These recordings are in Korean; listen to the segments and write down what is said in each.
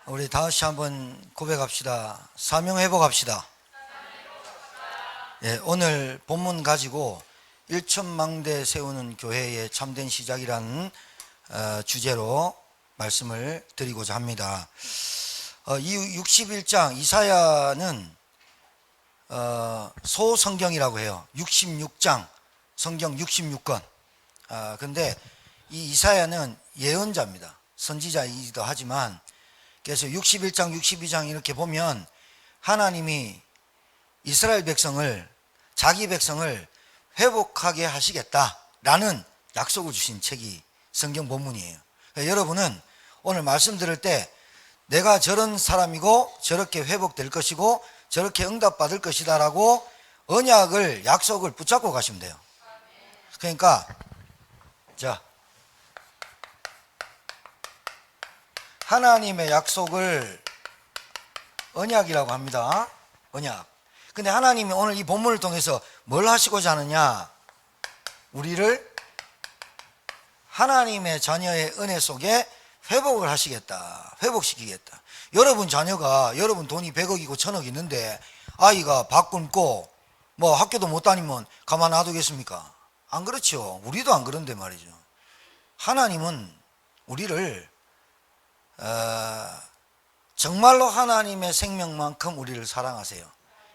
우리 다시 한번 고백합시다. 사명 회복합시다. 예, 오늘 본문 가지고 일천망대 세우는 교회의 참된 시작이라는 주제로 말씀을 드리고자 합니다. 이 61장 이사야는 소성경이라고 해요. 66장 성경 66권. 근데 이 이사야는 예언자입니다. 선지자이기도 하지만, 그래서 61장 62장 이렇게 보면 하나님이 이스라엘 백성을, 자기 백성을 회복하게 하시겠다라는 약속을 주신 책이 성경 본문이에요. 그러니까 여러분은 오늘 말씀 들을 때 내가 저런 사람이고 저렇게 회복될 것이고 저렇게 응답받을 것이다 라고 언약을, 약속을 붙잡고 가시면 돼요. 그러니까 자, 하나님의 약속을 언약이라고 합니다. 언약. 근데 하나님이 오늘 이 본문을 통해서 뭘 하시고자 하느냐? 우리를 하나님의 자녀의 은혜 속에 회복을 하시겠다. 회복시키겠다. 여러분 자녀가, 여러분 돈이 100억이고 1000억 있는데 아이가 밥 굶고 뭐 학교도 못 다니면 가만 놔두겠습니까? 안 그렇죠. 우리도 안 그런데 말이죠. 하나님은 우리를 정말로 하나님의 생명만큼 우리를 사랑하세요.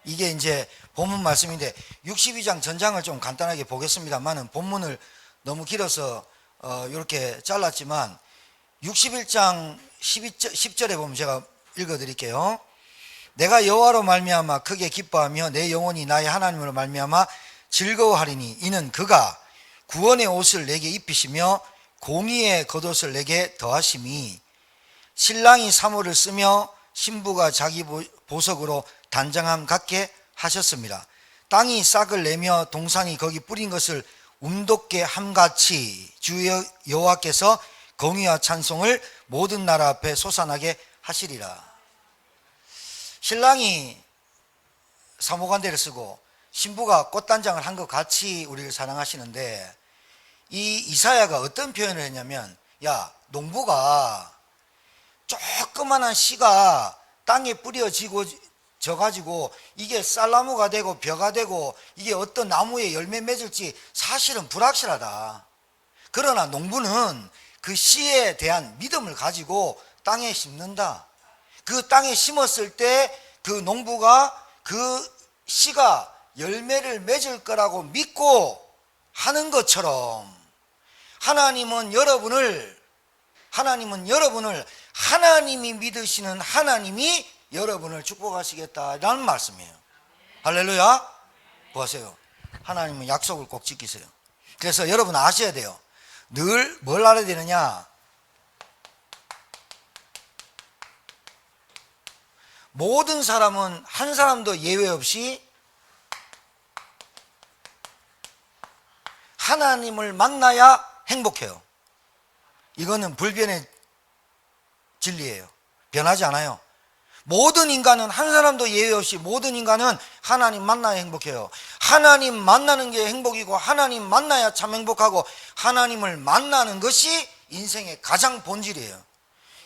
이게 이제 본문 말씀인데 62장 전장을 좀 간단하게 보겠습니다만은 본문을 너무 길어서 이렇게 잘랐지만 61장 10절에 보면 제가 읽어드릴게요. 내가 여호와로 말미암아 크게 기뻐하며 내 영혼이 나의 하나님으로 말미암아 즐거워하리니 이는 그가 구원의 옷을 내게 입히시며 공의의 겉옷을 내게 더하심이 신랑이 사모를 쓰며 신부가 자기 보석으로 단장함 같게 하셨습니다. 땅이 싹을 내며 동산이 거기 뿌린 것을 움돋게 함같이 주 여호와께서 공의와 찬송을 모든 나라 앞에 솟아나게 하시리라. 신랑이 사모관대를 쓰고 신부가 꽃단장을 한 것 같이 우리를 사랑하시는데, 이 이사야가 어떤 표현을 했냐면, 야, 농부가 조그만한 씨가 땅에 뿌려지고 져가지고 이게 쌀나무가 되고 벼가 되고 이게 어떤 나무에 열매 맺을지 사실은 불확실하다. 그러나 농부는 그 씨에 대한 믿음을 가지고 땅에 심는다. 그 땅에 심었을 때 그 농부가 그 씨가 열매를 맺을 거라고 믿고 하는 것처럼 하나님은 여러분을 하나님이 믿으시는 하나님이 여러분을 축복하시겠다라는 말씀이에요. 할렐루야. 보세요. 하나님은 약속을 꼭 지키세요. 그래서 여러분 아셔야 돼요. 늘 뭘 알아야 되느냐? 모든 사람은 한 사람도 예외 없이 하나님을 만나야 행복해요. 이거는 불변의 진리예요. 변하지 않아요. 모든 인간은, 한 사람도 예외 없이 모든 인간은 하나님 만나야 행복해요. 하나님 만나는 게 행복이고 하나님 만나야 참 행복하고 하나님을 만나는 것이 인생의 가장 본질이에요.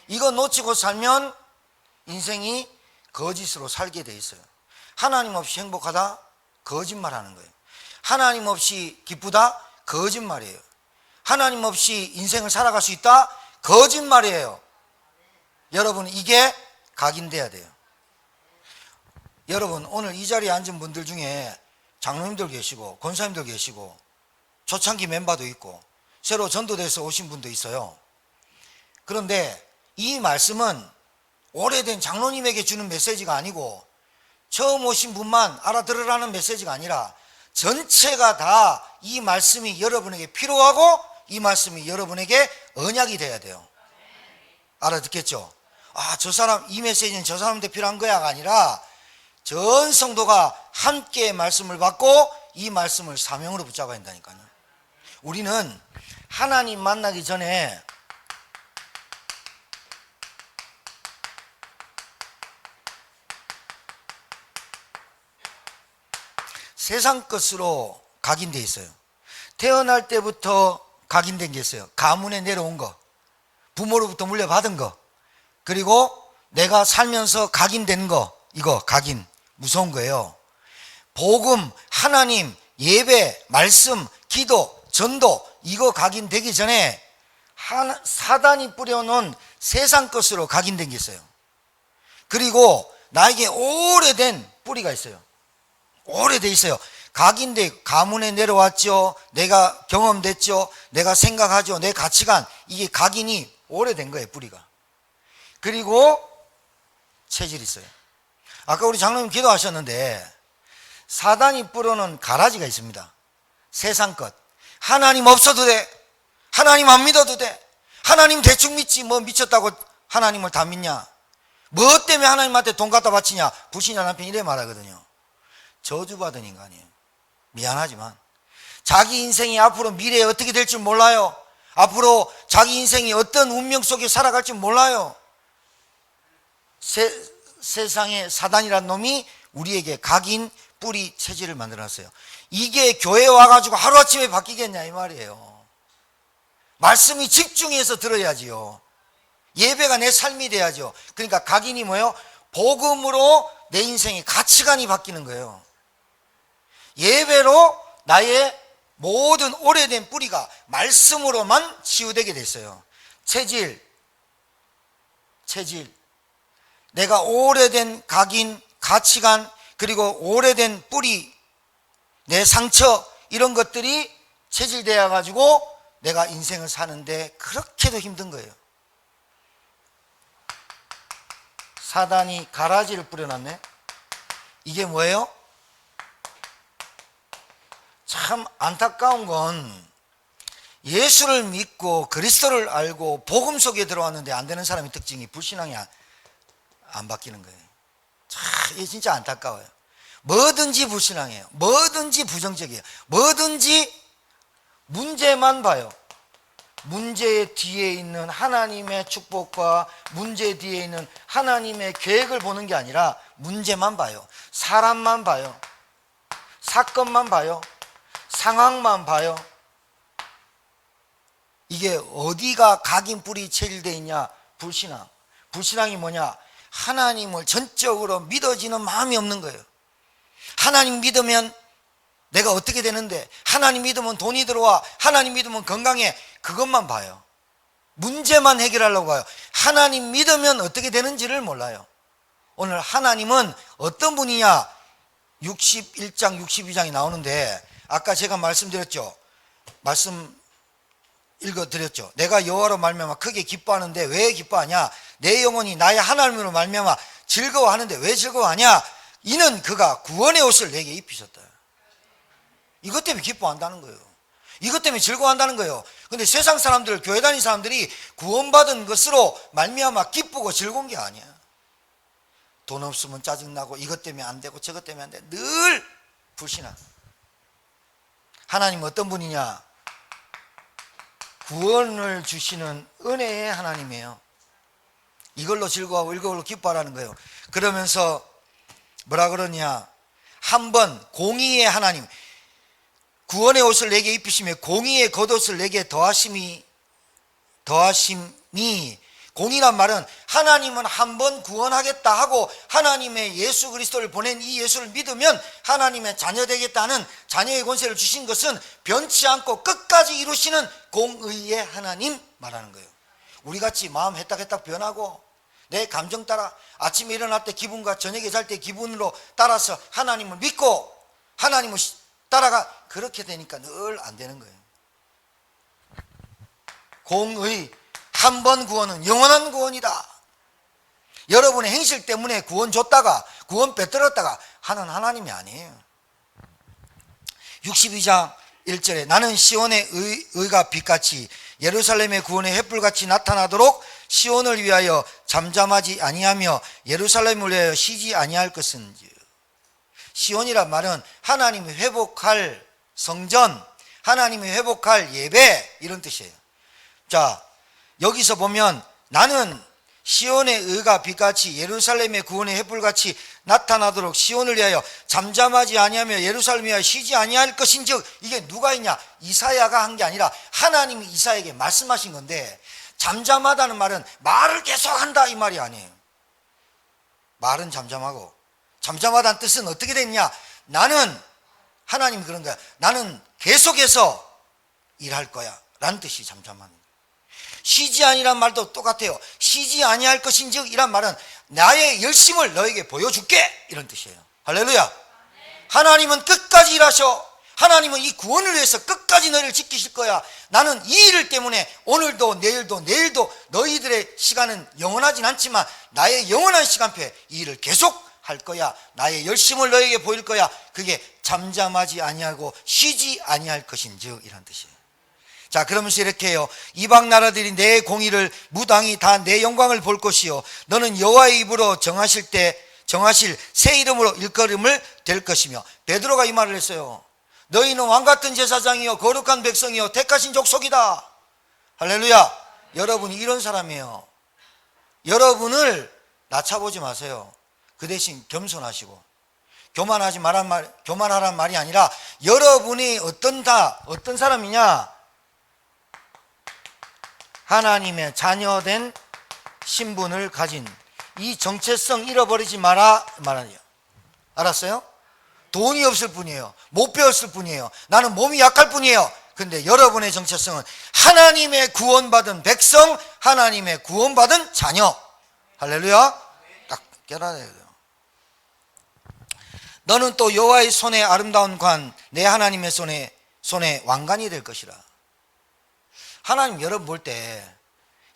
이거 놓치고 살면 인생이 거짓으로 살게 돼 있어요. 하나님 없이 행복하다? 거짓말하는 거예요. 하나님 없이 기쁘다? 거짓말이에요. 하나님 없이 인생을 살아갈 수 있다? 거짓말이에요. 여러분, 이게 각인돼야 돼요. 여러분, 오늘 이 자리에 앉은 분들 중에 장로님들 계시고 권사님들 계시고 초창기 멤버도 있고 새로 전도돼서 오신 분도 있어요. 그런데 이 말씀은 오래된 장로님에게 주는 메시지가 아니고 처음 오신 분만 알아들으라는 메시지가 아니라 전체가 다 이 말씀이 여러분에게 필요하고 이 말씀이 여러분에게 언약이 돼야 돼요. 알아듣겠죠? 아, 저 사람, 이 메시지는 저 사람한테 필요한 거야가 아니라 전 성도가 함께 말씀을 받고 이 말씀을 사명으로 붙잡아야 한다니까요. 우리는 하나님 만나기 전에 세상 것으로 각인되어 있어요. 태어날 때부터 각인된 게 있어요. 가문에 내려온 거, 부모로부터 물려받은 거, 그리고 내가 살면서 각인된 거, 이거 각인 무서운 거예요. 복음, 하나님, 예배, 말씀, 기도, 전도, 이거 각인되기 전에 사단이 뿌려놓은 세상 것으로 각인된 게 있어요. 그리고 나에게 오래된 뿌리가 있어요. 오래돼 있어요. 각인돼 가문에 내려왔죠. 내가 경험됐죠. 내가 생각하죠. 내 가치관, 이게 각인이 오래된 거예요. 뿌리가. 그리고 체질이 있어요. 아까 우리 장로님 기도하셨는데 사단이 뿌려놓은 가라지가 있습니다. 세상 것. 하나님 없어도 돼. 하나님 안 믿어도 돼. 하나님 대충 믿지. 뭐 미쳤다고 하나님을 다 믿냐. 뭐 때문에 하나님한테 돈 갖다 바치냐. 불신자 남편 이래 말하거든요. 저주받은 인간이에요. 미안하지만 자기 인생이 앞으로 미래에 어떻게 될 줄 몰라요. 앞으로 자기 인생이 어떤 운명 속에 살아갈 줄 몰라요. 세상의 사단이란 놈이 우리에게 각인, 뿌리, 체질을 만들어놨어요. 이게 교회에 와가지고 하루아침에 바뀌겠냐 이 말이에요. 말씀이 집중해서 들어야지요. 예배가 내 삶이 돼야죠. 그러니까 각인이 뭐예요? 복음으로 내 인생의 가치관이 바뀌는 거예요. 예배로 나의 모든 오래된 뿌리가 말씀으로만 치유되게 됐어요. 체질. 내가 오래된 각인, 가치관, 그리고 오래된 뿌리, 내 상처, 이런 것들이 체질되어 가지고 내가 인생을 사는데 그렇게도 힘든 거예요. 사단이 가라지를 뿌려놨네. 이게 뭐예요? 참 안타까운 건 예수를 믿고 그리스도를 알고 복음 속에 들어왔는데 안 되는 사람의 특징이 불신앙이 안 바뀌는 거예요. 참 이게 진짜 안타까워요. 뭐든지 불신앙이에요. 뭐든지 부정적이에요. 뭐든지 문제만 봐요. 문제 뒤에 있는 하나님의 축복과 문제 뒤에 있는 하나님의 계획을 보는 게 아니라 문제만 봐요. 사람만 봐요. 사건만 봐요. 상황만 봐요. 이게 어디가 각인 뿌리 체질되어 있냐? 불신앙. 불신앙이 뭐냐? 하나님을 전적으로 믿어지는 마음이 없는 거예요. 하나님 믿으면 내가 어떻게 되는데, 하나님 믿으면 돈이 들어와, 하나님 믿으면 건강해, 그것만 봐요. 문제만 해결하려고 봐요. 하나님 믿으면 어떻게 되는지를 몰라요. 오늘 하나님은 어떤 분이냐? 61장 62장이 나오는데 아까 제가 말씀드렸죠. 말씀 읽어드렸죠. 내가 여호와로 말미암아 크게 기뻐하는데 왜 기뻐하냐? 내 영혼이 나의 하나님으로 말미암아 즐거워하는데 왜 즐거워하냐? 이는 그가 구원의 옷을 내게 입히셨다. 이것 때문에 기뻐한다는 거예요. 이것 때문에 즐거워한다는 거예요. 근데 세상 사람들, 교회 다니는 사람들이 구원받은 것으로 말미암아 기쁘고 즐거운 게 아니야. 돈 없으면 짜증나고 이것 때문에 안 되고 저것 때문에 안 돼. 늘 불신앙. 하나님 어떤 분이냐? 구원을 주시는 은혜의 하나님이에요. 이걸로 즐거워하고 이걸로 기뻐하라는 거예요. 그러면서 뭐라 그러냐? 한번 공의의 하나님, 구원의 옷을 내게 입히시며 공의의 겉옷을 내게 더하심이, 공의란 말은 하나님은 한 번 구원하겠다 하고 하나님의 예수 그리스도를 보낸 이 예수를 믿으면 하나님의 자녀 되겠다는 자녀의 권세를 주신 것은 변치 않고 끝까지 이루시는 공의의 하나님 말하는 거예요. 우리같이 마음 해딱해딱 변하고 내 감정 따라 아침에 일어날 때 기분과 저녁에 잘 때 기분으로 따라서 하나님을 믿고 하나님을 따라가, 그렇게 되니까 늘 안 되는 거예요. 공의, 한 번 구원은 영원한 구원이다. 여러분의 행실 때문에 구원 줬다가 구원 빼들었다가 하는 하나님이 아니에요. 62장 1절에 나는 시온의 의가 빛같이 예루살렘의 구원의 횃불같이 나타나도록 시온을 위하여 잠잠하지 아니하며 예루살렘을 위하여 쉬지 아니할 것은지. 시온이란 말은 하나님이 회복할 성전, 하나님이 회복할 예배, 이런 뜻이에요. 자, 여기서 보면 나는 시온의 의가 빛같이 예루살렘의 구원의 횃불같이 나타나도록 시온을 위하여 잠잠하지 아니하며 예루살렘을 위하여 쉬지 아니할 것인즉, 이게 누가 있냐? 이사야가 한 게 아니라 하나님이 이사야에게 말씀하신 건데, 잠잠하다는 말은 말을 계속한다 이 말이 아니에요. 말은 잠잠하고. 잠잠하다는 뜻은 어떻게 됐냐? 나는, 하나님이 그런 거야. 나는 계속해서 일할 거야 라는 뜻이 잠잠하는 거야. 쉬지 아니란 말도 똑같아요. 쉬지 아니할 것인즉 이란 말은 나의 열심을 너에게 보여줄게 이런 뜻이에요. 할렐루야. 하나님은 끝까지 일하셔. 하나님은 이 구원을 위해서 끝까지 너희를 지키실 거야. 나는 이 일 때문에 오늘도 내일도 너희들의 시간은 영원하진 않지만 나의 영원한 시간표에 이 일을 계속 할 거야. 나의 열심을 너에게 보일 거야. 그게 잠잠하지 아니하고 쉬지 아니할 것인즉 이란 뜻이에요. 자, 그러면서 이렇게 해요. 이방 나라들이 내 공의를 무당히 다 내 영광을 볼 것이요 너는 여호와의 입으로 정하실 새 이름으로 일컬음을 될 것이며. 베드로가 이 말을 했어요. 너희는 왕같은 제사장이요 거룩한 백성이요 택하신 족속이다. 할렐루야. 여러분이 이런 사람이에요. 여러분을 낮춰보지 마세요. 그 대신 겸손하시고 교만하란 말이 아니라 여러분이 어떤 사람이냐? 하나님의 자녀된 신분을 가진 이 정체성 잃어버리지 마라 말이에요. 알았어요? 돈이 없을 뿐이에요. 못 배웠을 뿐이에요. 나는 몸이 약할 뿐이에요. 근데 여러분의 정체성은 하나님의 구원받은 백성, 하나님의 구원받은 자녀. 할렐루야. 딱 깨달아야 돼요. 너는 또 여호와의 손에 아름다운 관, 내 하나님의 손에 왕관이 될 것이라. 하나님 여러분 볼 때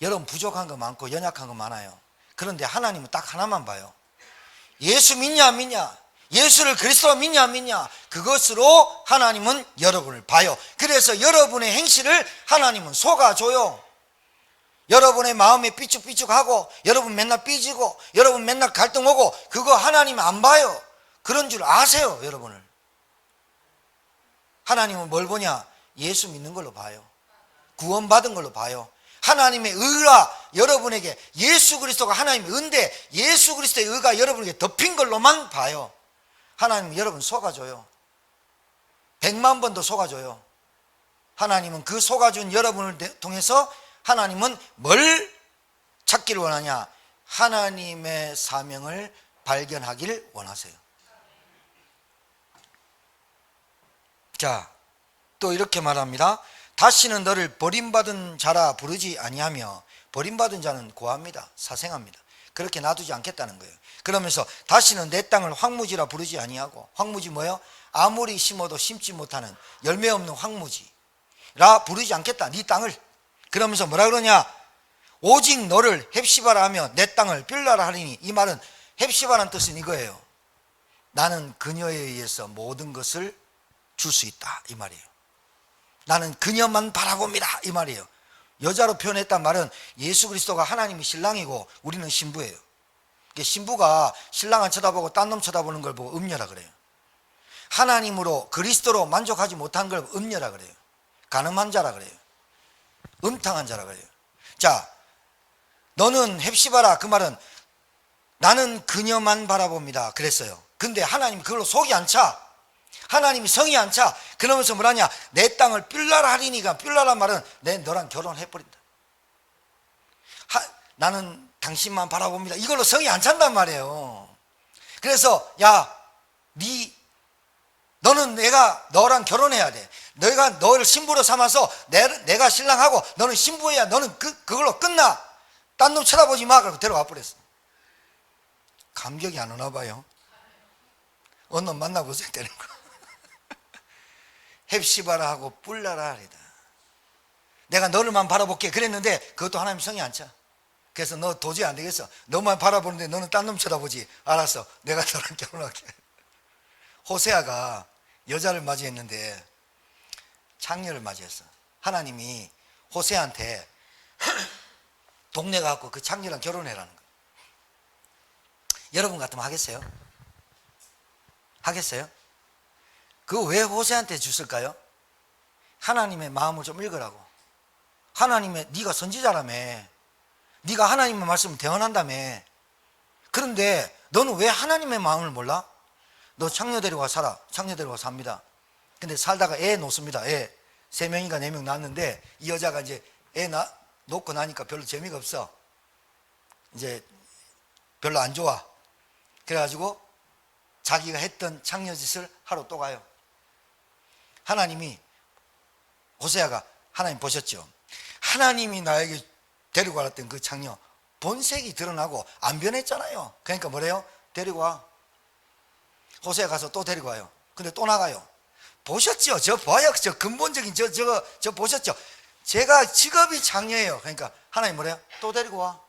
여러분 부족한 거 많고 연약한 거 많아요. 그런데 하나님은 딱 하나만 봐요. 예수 믿냐 안 믿냐? 예수를 그리스도로 믿냐 안 믿냐? 그것으로 하나님은 여러분을 봐요. 그래서 여러분의 행실을 하나님은 속아줘요. 여러분의 마음이 삐죽삐죽하고 여러분 맨날 삐지고 여러분 맨날 갈등 오고 그거 하나님 안 봐요. 그런 줄 아세요. 여러분을 하나님은 뭘 보냐? 예수 믿는 걸로 봐요. 구원받은 걸로 봐요. 하나님의 의가 여러분에게 예수 그리스도가 하나님의 은데 예수 그리스도의 의가 여러분에게 덮인 걸로만 봐요. 하나님은 여러분 속아줘요. 100만 번도 속아줘요. 하나님은 그 속아준 여러분을 통해서 하나님은 뭘 찾기를 원하냐? 하나님의 사명을 발견하기를 원하세요. 자, 또 이렇게 말합니다. 다시는 너를 버림받은 자라 부르지 아니하며. 버림받은 자는 고합니다. 사생합니다. 그렇게 놔두지 않겠다는 거예요. 그러면서 다시는 내 땅을 황무지라 부르지 아니하고. 황무지 뭐예요? 아무리 심어도 심지 못하는 열매 없는 황무지라 부르지 않겠다. 네 땅을. 그러면서 뭐라 그러냐? 오직 너를 헵시바라 하며 내 땅을 빌라라 하리니. 이 말은 헵시바라는 뜻은 이거예요. 나는 그녀에 의해서 모든 것을 줄 수 있다 이 말이에요. 나는 그녀만 바라봅니다 이 말이에요. 여자로 표현했단 말은 예수 그리스도가 하나님이 신랑이고 우리는 신부예요. 신부가 신랑 안 쳐다보고 딴 놈 쳐다보는 걸 보고 음녀라 그래요. 하나님으로 그리스도로 만족하지 못한 걸 음녀라 그래요. 간음한 자라 그래요. 음탕한 자라 그래요. 자, 너는 헵시바라 그 말은 나는 그녀만 바라봅니다 그랬어요. 근데 하나님 그걸로 속이 안 차. 하나님이 성이 안 차. 그러면서 뭐라냐? 내 땅을 빌라라 하리니가. 빌라란 말은 내 너랑 결혼해버린다. 나는 당신만 바라봅니다. 이걸로 성이 안 찬단 말이에요. 그래서 야, 너는 너랑 결혼해야 돼. 내가 너를 신부로 삼아서 내가 신랑하고 너는 신부해야. 너는 그걸로 끝나. 딴 놈 쳐다보지 마. 그러고 데려와 버렸어. 감격이 안 오나 봐요. 어느 놈 만나보세요. 되는 거. 헵시바라 하고 뿔라라 하리다. 내가 너를만 바라볼게 그랬는데 그것도 하나님 성이 안 차. 그래서 너 도저히 안 되겠어. 너만 바라보는데 너는 딴 놈 쳐다보지. 알았어. 내가 너랑 결혼할게. 호세아가 여자를 맞이했는데 창녀를 맞이했어. 하나님이 호세아한테 동네 가고 그 창녀랑 결혼해라는 거야. 여러분 같으면 하겠어요? 하겠어요? 그거 왜 호세한테 줬을까요? 하나님의 마음을 좀 읽으라고. 네가 선지자라며. 네가 하나님의 말씀을 대언한다며. 그런데 너는 왜 하나님의 마음을 몰라? 너 창녀 데리고 살아. 창녀 데리고 삽니다. 근데 살다가 애 놓습니다. 애 3명인가 4명 낳았는데 이 여자가 이제 애 놓고 나니까 별로 재미가 없어. 이제 별로 안 좋아. 그래가지고 자기가 했던 창녀짓을 하러 또 가요. 하나님이, 호세아가 하나님 보셨죠? 하나님이 나에게 데리고 갔던 그 창녀 본색이 드러나고 안 변했잖아요. 그러니까 뭐래요? 데리고 와. 호세아 가서 또 데리고 와요. 근데 또 나가요. 보셨죠? 저 봐요. 저 근본적인 저 보셨죠? 제가 직업이 창녀예요. 그러니까 하나님 뭐래요? 또 데리고 와.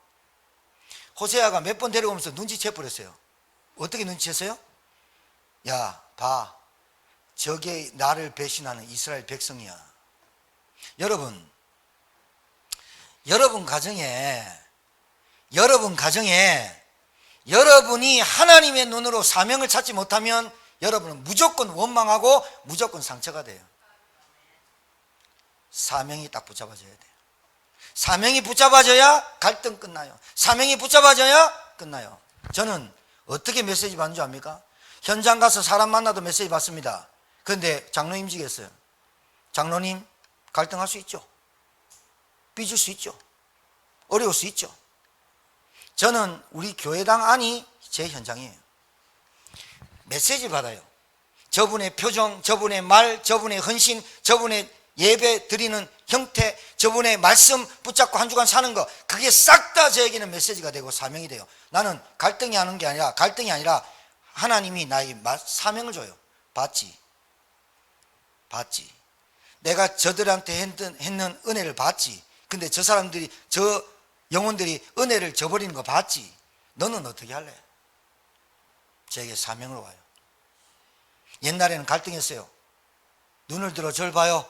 호세아가 몇 번 데리고 오면서 눈치채 버렸어요. 어떻게 눈치챘어요? 야, 봐. 저게 나를 배신하는 이스라엘 백성이야. 여러분 가정에 여러분이 하나님의 눈으로 사명을 찾지 못하면 여러분은 무조건 원망하고 무조건 상처가 돼요. 사명이 딱 붙잡아져야 돼요. 사명이 붙잡아져야 갈등 끝나요. 사명이 붙잡아져야 끝나요. 저는 어떻게 메시지 받는 줄 압니까? 현장 가서 사람 만나도 메시지 받습니다. 그런데 장로님직이었어요. 장로님, 갈등할 수 있죠. 삐질 수 있죠. 어려울 수 있죠. 저는 우리 교회당 안이 제 현장이에요. 메시지 받아요. 저분의 표정, 저분의 말, 저분의 헌신, 저분의 예배 드리는 형태, 저분의 말씀 붙잡고 한 주간 사는 거, 그게 싹 다 저에게는 메시지가 되고 사명이 돼요. 나는 갈등이 아니라 하나님이 나에게 사명을 줘요. 봤지? 내가 저들한테 했는 은혜를 봤지? 근데 저 사람들이, 저 영혼들이 은혜를 저버리는 거 봤지? 너는 어떻게 할래? 저에게 사명으로 와요. 옛날에는 갈등했어요. 눈을 들어 절 봐요.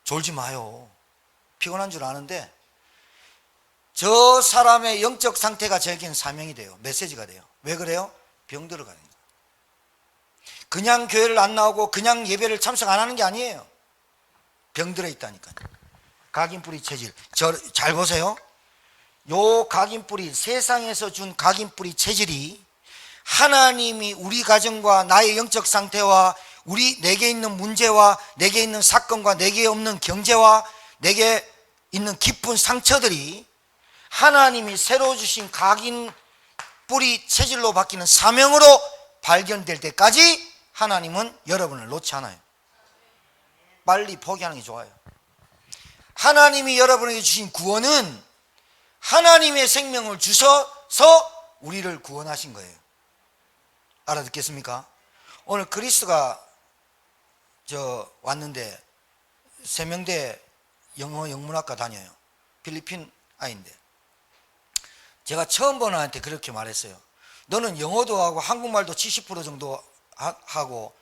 졸지 마요. 피곤한 줄 아는데 저 사람의 영적 상태가 저에게는 사명이 돼요. 메시지가 돼요. 왜 그래요? 병들어 가는 거예요. 그냥 교회를 안 나오고 그냥 예배를 참석 안 하는 게 아니에요. 병들어 있다니까요. 각인뿌리 체질. 잘 보세요. 요 각인뿌리, 세상에서 준 각인뿌리 체질이 하나님이 우리 가정과 나의 영적 상태와 내게 있는 문제와 내게 있는 사건과 내게 없는 경제와 내게 있는 깊은 상처들이 하나님이 새로 주신 각인 뿌리 체질로 바뀌는 사명으로 발견될 때까지 하나님은 여러분을 놓지 않아요. 빨리 포기하는 게 좋아요. 하나님이 여러분에게 주신 구원은 하나님의 생명을 주셔서 우리를 구원하신 거예요. 알아듣겠습니까? 오늘 그리스가 왔는데 세명대 영어 영문학과 다녀요. 필리핀 아이인데 제가 처음 본 애한테 그렇게 말했어요. 너는 영어도 하고 한국말도 70% 정도 하고,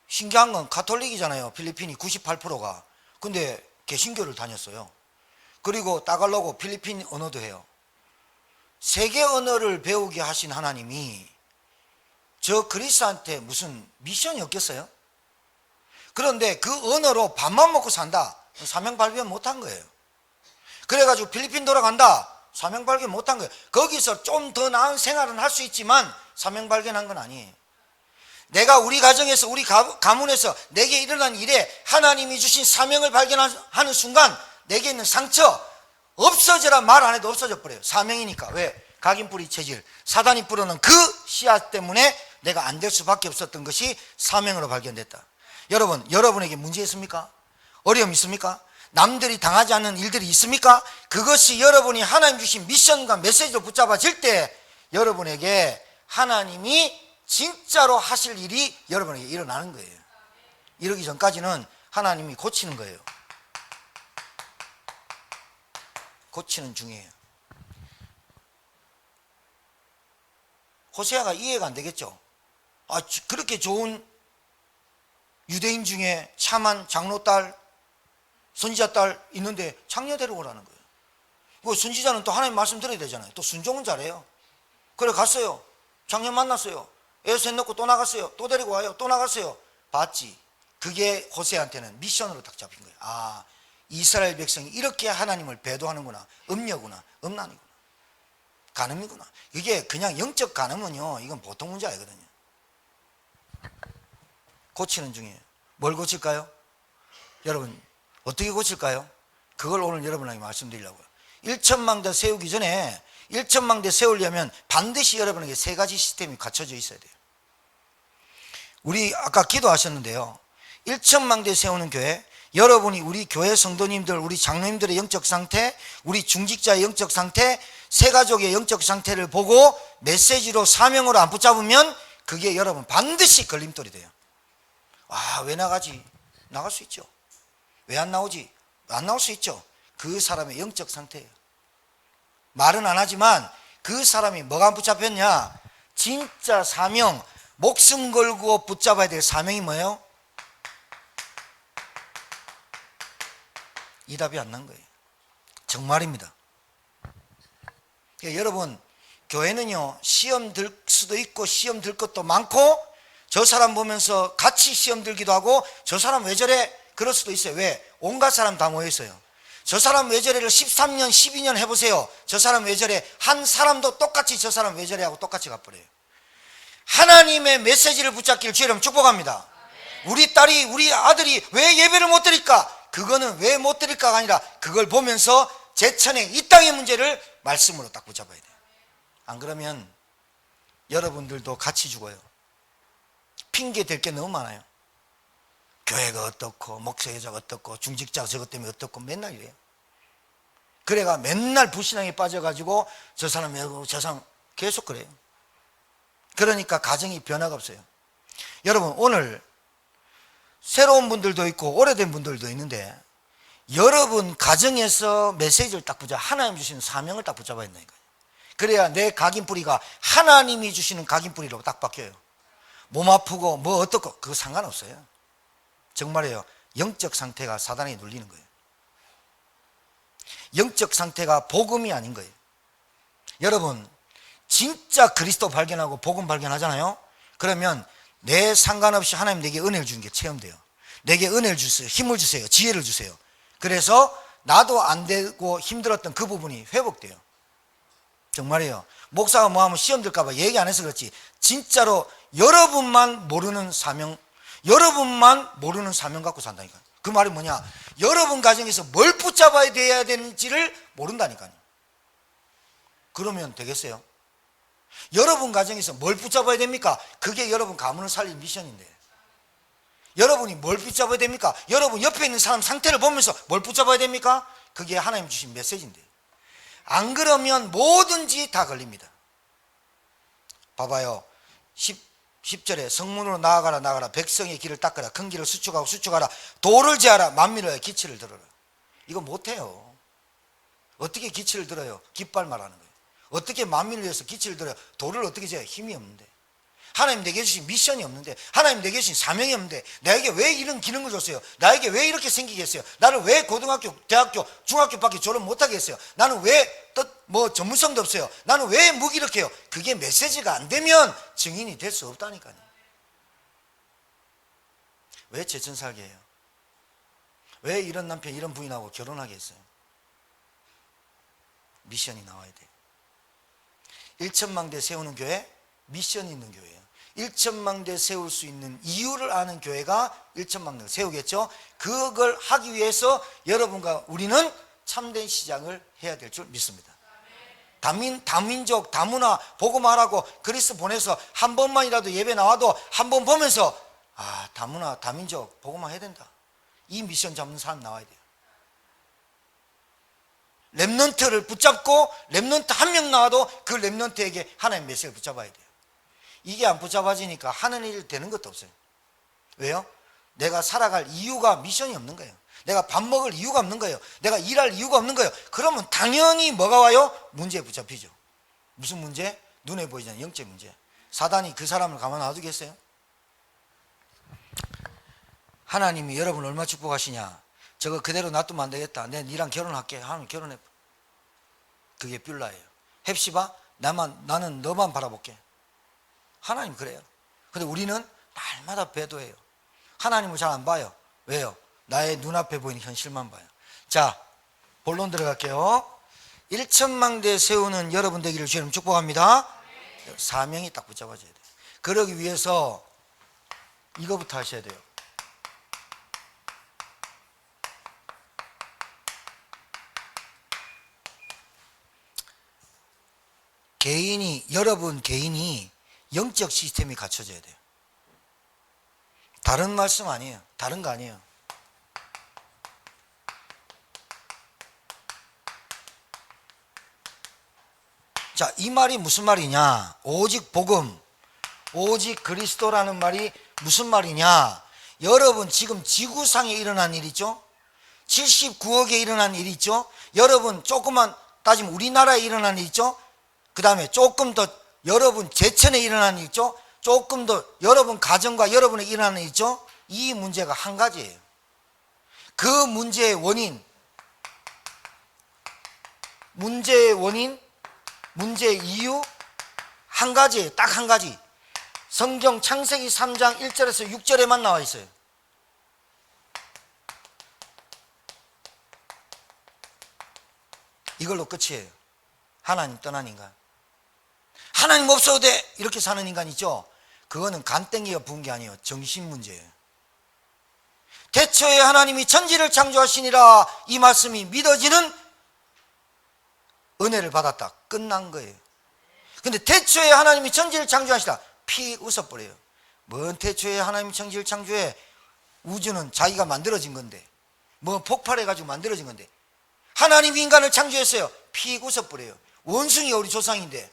신기한 건 가톨릭이잖아요. 필리핀이 98%가. 근데 개신교를 다녔어요. 그리고 따갈로그 필리핀 언어도 해요. 세계 언어를 배우게 하신 하나님이 저 그리스한테 무슨 미션이 없겠어요? 그런데 그 언어로 밥만 먹고 산다. 사명 발견 못한 거예요. 그래가지고 필리핀 돌아간다. 사명 발견 못한 거예요. 거기서 좀 더 나은 생활은 할 수 있지만 사명 발견한 건 아니에요. 내가 우리 가정에서, 우리 가문에서 내게 일어난 일에 하나님이 주신 사명을 발견하는 순간 내게 있는 상처 없어져라 말 안 해도 없어져 버려요. 사명이니까. 왜? 각인뿌리 체질, 사단이 뿌려놓은 그 씨앗 때문에 내가 안 될 수밖에 없었던 것이 사명으로 발견됐다. 여러분에게 문제 있습니까? 어려움 있습니까? 남들이 당하지 않는 일들이 있습니까? 그것이 여러분이 하나님 주신 미션과 메시지로 붙잡아질 때 여러분에게 하나님이 진짜로 하실 일이 여러분에게 일어나는 거예요. 이러기 전까지는 하나님이 고치는 거예요. 고치는 중이에요. 호세아가 이해가 안 되겠죠. 그렇게 좋은 유대인 중에 참한 장로딸, 선지자딸 있는데 창녀 데려오라는 거예요. 그 선지자는 또 하나님 말씀 들어야 되잖아요. 또 순종은 잘해요. 그래 갔어요. 장녀 만났어요. 애셋 넣고 또 나갔어요. 또 데리고 와요. 또 나갔어요. 봤지? 그게 호세아한테는 미션으로 딱 잡힌 거예요. 이스라엘 백성이 이렇게 하나님을 배도하는구나. 음녀구나. 음란이구나. 간음이구나. 이게 그냥 영적 간음은요, 이건 보통 문제 아니거든요. 고치는 중이에요. 뭘 고칠까요? 여러분 어떻게 고칠까요? 그걸 오늘 여러분에게 말씀드리려고요. 1천망대 세우기 전에 일천망대 세우려면 반드시 여러분에게 세 가지 시스템이 갖춰져 있어야 돼요. 우리 아까 기도하셨는데요. 일천망대 세우는 교회, 여러분이 우리 교회 성도님들, 우리 장로님들의 영적 상태, 우리 중직자의 영적 상태, 세 가족의 영적 상태를 보고 메시지로 사명으로 안 붙잡으면 그게 여러분 반드시 걸림돌이 돼요. 아, 왜 나가지? 나갈 수 있죠. 왜 안 나오지? 안 나올 수 있죠. 그 사람의 영적 상태예요. 말은 안 하지만 그 사람이 뭐가 안 붙잡혔냐? 진짜 사명, 목숨 걸고 붙잡아야 될 사명이 뭐예요? 이 답이 안 난 거예요. 정말입니다. 그러니까 여러분, 교회는요, 시험 들 수도 있고 시험 들 것도 많고, 저 사람 보면서 같이 시험 들기도 하고, 저 사람 왜 저래? 그럴 수도 있어요. 왜? 온갖 사람 다 모여 있어요. 저 사람 왜 저래를 13년, 12년 해보세요. 저 사람 왜 저래? 한 사람도 똑같이 저 사람 왜 저래 하고 똑같이 가버려요. 하나님의 메시지를 붙잡기를 주의 이름 축복합니다. 우리 딸이, 우리 아들이 왜 예배를 못 드릴까? 그거는 왜 못 드릴까가 아니라 그걸 보면서 제천의 이 땅의 문제를 말씀으로 딱 붙잡아야 돼요. 안 그러면 여러분들도 같이 죽어요. 핑계 댈 게 너무 많아요. 교회가 어떻고 목사회자가 어떻고 중직자가 저것 때문에 어떻고 맨날 이래요. 그래가 맨날 불신앙에 빠져가지고 저 사람 왜고 저 사람 계속 그래요. 그러니까 가정이 변화가 없어요. 여러분, 오늘 새로운 분들도 있고 오래된 분들도 있는데 여러분 가정에서 메시지를 딱 붙잡아, 하나님 주시는 사명을 딱 붙잡아야 된다니까요. 그래야 내 각인뿌리가 하나님이 주시는 각인뿌리로 딱 바뀌어요. 몸 아프고 뭐 어떻고 그거 상관없어요. 정말이에요. 영적 상태가 사단에 눌리는 거예요. 영적 상태가 복음이 아닌 거예요. 여러분, 진짜 그리스도 발견하고 복음 발견하잖아요. 그러면 내 상관없이 하나님 내게 은혜를 주는 게 체험돼요. 내게 은혜를 주세요. 힘을 주세요. 지혜를 주세요. 그래서 나도 안 되고 힘들었던 그 부분이 회복돼요. 정말이에요. 목사가 뭐 하면 시험 들까 봐 얘기 안 해서 그렇지, 진짜로 여러분만 모르는 사명, 여러분만 모르는 사명 갖고 산다니까요. 그 말이 뭐냐? 여러분 가정에서 뭘 붙잡아야 돼야 되는지를 모른다니까요. 그러면 되겠어요? 여러분 가정에서 뭘 붙잡아야 됩니까? 그게 여러분 가문을 살릴 미션인데. 여러분이 뭘 붙잡아야 됩니까? 여러분 옆에 있는 사람 상태를 보면서 뭘 붙잡아야 됩니까? 그게 하나님 주신 메시지인데. 안 그러면 뭐든지 다 걸립니다. 봐봐요. 10절에 성문으로 나아가라 나아가라, 백성의 길을 닦아라, 큰 길을 수축하고 수축하라, 도를 제하라, 만민을 기치를 들어라. 이거 못해요. 어떻게 기치를 들어요? 깃발 말하는 거예요. 어떻게 만민을 위해서 기치를 들어요? 도를 어떻게 재요? 힘이 없는데. 하나님 내게 주신 미션이 없는데, 하나님 내게 주신 사명이 없는데, 나에게 왜 이런 기능을 줬어요? 나에게 왜 이렇게 생기게 했어요? 나를 왜 고등학교, 대학교, 중학교밖에 졸업 못하게 했어요? 나는 왜 전문성도 없어요? 나는 왜 무기력해요? 그게 메시지가 안 되면 증인이 될 수 없다니까요. 왜 제천 살게 해요? 왜 이런 남편, 이런 부인하고 결혼하게 했어요? 미션이 나와야 돼요. 1천망대 세우는 교회, 미션이 있는 교회예요. 1천망대 세울 수 있는 이유를 아는 교회가 1천망대를 세우겠죠. 그걸 하기 위해서 여러분과 우리는 참된 시장을 해야 될 줄 믿습니다. 다민족, 다문화 복음하라고 그리스 보내서 한 번만이라도 예배 나와도 한 번 보면서 아, 다문화, 다민족 복음화 해야 된다. 이 미션 잡는 사람 나와야 돼요. 렘넌트를 붙잡고 렘넌트 한 명 나와도 그 렘넌트에게 하나님 메시지를 붙잡아야 돼요. 이게 안 붙잡아지니까 하는 일 되는 것도 없어요. 왜요? 내가 살아갈 이유가, 미션이 없는 거예요. 내가 밥 먹을 이유가 없는 거예요. 내가 일할 이유가 없는 거예요. 그러면 당연히 뭐가 와요? 문제에 붙잡히죠. 무슨 문제? 눈에 보이지 않는 영적 문제. 사단이 그 사람을 가만 놔두겠어요? 하나님이 여러분을 얼마나 축복하시냐. 저거 그대로 놔두면 안 되겠다. 내 니랑 결혼할게. 하나님 결혼해. 그게 뷸라예요. 헵시바, 나는 너만 바라볼게. 하나님 그래요. 근데 우리는 날마다 배도해요. 하나님을 잘 안 봐요. 왜요? 나의 눈앞에 보이는 현실만 봐요. 자, 본론 들어갈게요. 1천망대 세우는 여러분 되기를 주님 축복합니다. 사명이 딱 붙잡아져야 돼요. 그러기 위해서 이거부터 하셔야 돼요. 여러분 개인이 영적 시스템이 갖춰져야 돼요. 다른 말씀 아니에요. 다른 거 아니에요. 자, 이 말이 무슨 말이냐? 오직 복음, 오직 그리스도라는 말이 무슨 말이냐? 여러분 지금 지구상에 일어난 일 있죠? 79억에 일어난 일 있죠? 여러분 조금만 따지면 우리나라에 일어난 일 있죠? 그 다음에 조금 더 여러분 제천에 일어난 일 있죠? 조금 더 여러분 가정과 여러분에 일어나는 일 있죠? 이 문제가 한 가지예요. 그 문제의 원인, 문제의 이유 한 가지예요. 딱 한 가지. 성경 창세기 3장 1절에서 6절에만 나와 있어요. 이걸로 끝이에요. 하나님 떠난 인간. 하나님 없어도 돼 이렇게 사는 인간 있죠? 그거는 간땡이가 부은 게 아니에요. 정신 문제예요. 태초에 하나님이 천지를 창조하시니라 이 말씀이 믿어지는 은혜를 받았다. 끝난 거예요. 근데 태초에 하나님이 천지를 창조하시다. 피 웃어버려요. 뭔 태초에 하나님이 천지를 창조해. 우주는 자기가 만들어진 건데, 뭐 폭발해가지고 만들어진 건데, 하나님이 인간을 창조했어요. 피 웃어버려요. 원숭이가 우리 조상인데.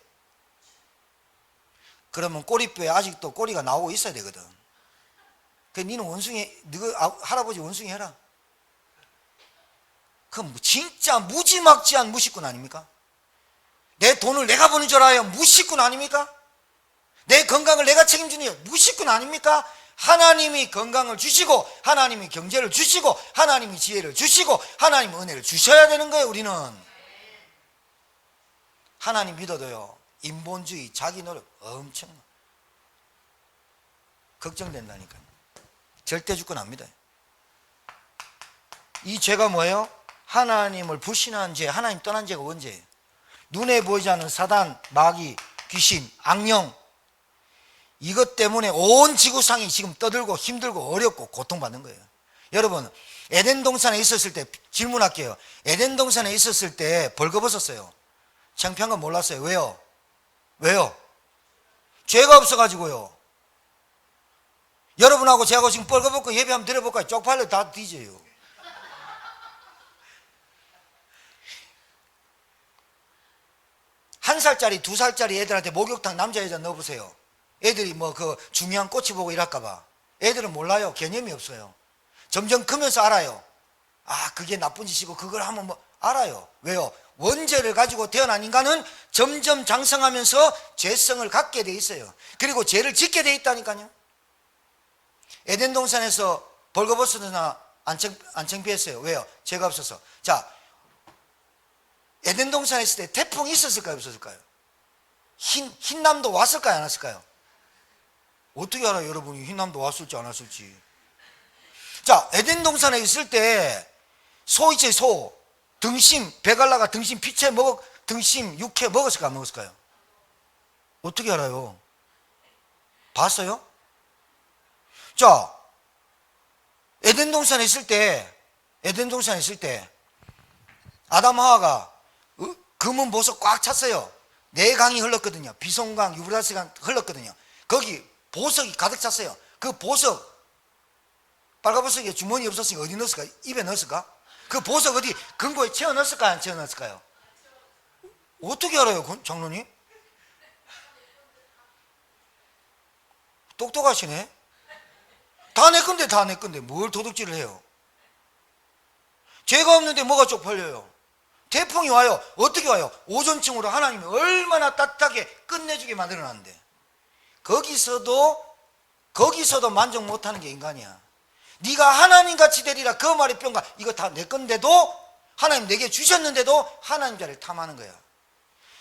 그러면 꼬리뼈에 아직도 꼬리가 나오고 있어야 되거든. 그래 니는 원숭이, 너가 할아버지 원숭이 해라. 그럼 진짜 무지막지한 무식군 아닙니까? 내 돈을 내가 버는 줄 알아요. 무식군 아닙니까? 내 건강을 내가 책임지는 무식군 아닙니까? 하나님이 건강을 주시고 하나님이 경제를 주시고 하나님이 지혜를 주시고 하나님이 은혜를 주셔야 되는 거예요. 우리는 하나님 믿어도요 인본주의 자기 노력 엄청 걱정된다니까요. 절대 주권 안 믿어요. 이 죄가 뭐예요? 하나님을 불신한 죄, 하나님 떠난 죄가 언제예요? 눈에 보이지 않는 사단, 마귀, 귀신, 악령, 이것 때문에 온 지구상이 지금 떠들고 힘들고 어렵고 고통받는 거예요. 여러분 에덴 동산에 있었을 때 질문할게요. 에덴 동산에 있었을 때 벌거벗었어요. 창피한 건 몰랐어요. 왜요? 왜요? 죄가 없어가지고요. 여러분하고 저하고 지금 벌거벗고 예배 한번 드려볼까요? 쪽팔려 다 뒤져요. 한 살짜리, 2살짜리 애들한테 목욕탕 남자 여자 넣어보세요. 애들이 뭐 그 중요한 꽃이 보고 이럴까봐. 애들은 몰라요. 개념이 없어요. 점점 크면서 알아요. 아, 그게 나쁜 짓이고 그걸 하면 뭐 알아요. 왜요? 원죄를 가지고 태어난 인간은 점점 장성하면서 죄성을 갖게 돼 있어요. 그리고 죄를 짓게 돼 있다니까요. 에덴 동산에서 벌거벗으나 안 창피했어요. 왜요? 죄가 없어서. 자, 에덴 동산에 있을 때 태풍이 있었을까요? 없었을까요? 흰남도 왔을까요? 안 왔을까요? 어떻게 알아요? 여러분이 흰남도 왔을지 안 왔을지. 자, 에덴 동산에 있을 때 소 있죠, 소. 등심, 베갈라가 등심 피채 등심 육회 먹었을까요? 안 먹었을까요? 어떻게 알아요? 봤어요? 자, 에덴 동산에 있을 때 아담 하와가 금은 보석 꽉 찼어요. 네 강이 흘렀거든요. 비송강, 유브라스강 흘렀거든요. 거기 보석이 가득 찼어요. 그 보석, 빨간보석에 주머니 없었으니까 어디 넣었을까? 입에 넣었을까? 그 보석 어디 금고에 채워 넣었을까요? 안 채워 넣었을까요? 어떻게 알아요, 장로님? 똑똑하시네. 다 내 건데 뭘 도둑질을 해요? 죄가 없는데 뭐가 쪽팔려요? 태풍이 와요. 어떻게 와요? 오존층으로 하나님이 얼마나 따뜻하게 끝내주게 만들어놨는데 거기서도 만족 못하는 게 인간이야. 네가 하나님같이 되리라 그 말이 뿅가. 이거 다 내 건데도 하나님 내게 주셨는데도 하나님 자리를 탐하는 거야.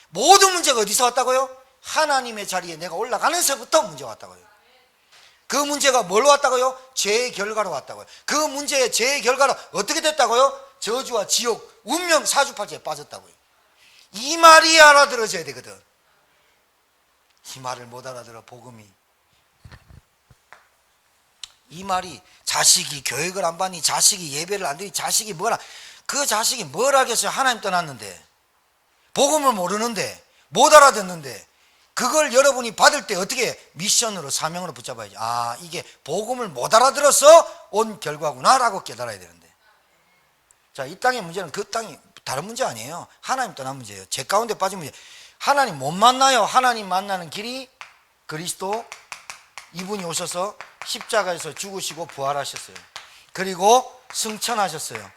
모든 문제가 어디서 왔다고요? 하나님의 자리에 내가 올라가면서부터 문제가 왔다고요. 그 문제가 뭘로 왔다고요? 죄의 결과로 왔다고요. 그 문제의 죄의 결과로 어떻게 됐다고요? 저주와 지옥, 운명 사주팔자에 빠졌다고요. 이 말이 알아들어져야 되거든. 이 말을 못 알아들어. 복음이. 이 말이 자식이 교육을 안 받니, 자식이 예배를 안 드니, 자식이 뭐라, 그 자식이 뭘 하겠어요? 하나님 떠났는데, 복음을 모르는데, 못 알아듣는데 그걸 여러분이 받을 때 어떻게 미션으로 사명으로 붙잡아야지. 아, 이게 복음을 못 알아들어서 온 결과구나라고 깨달아야 되는데. 자, 이 땅의 문제는 그 땅이 다른 문제 아니에요. 하나님 떠난 문제예요. 죄 가운데 빠진 문제. 하나님 못 만나요. 하나님 만나는 길이 그리스도, 이분이 오셔서 십자가에서 죽으시고 부활하셨어요. 그리고 승천하셨어요.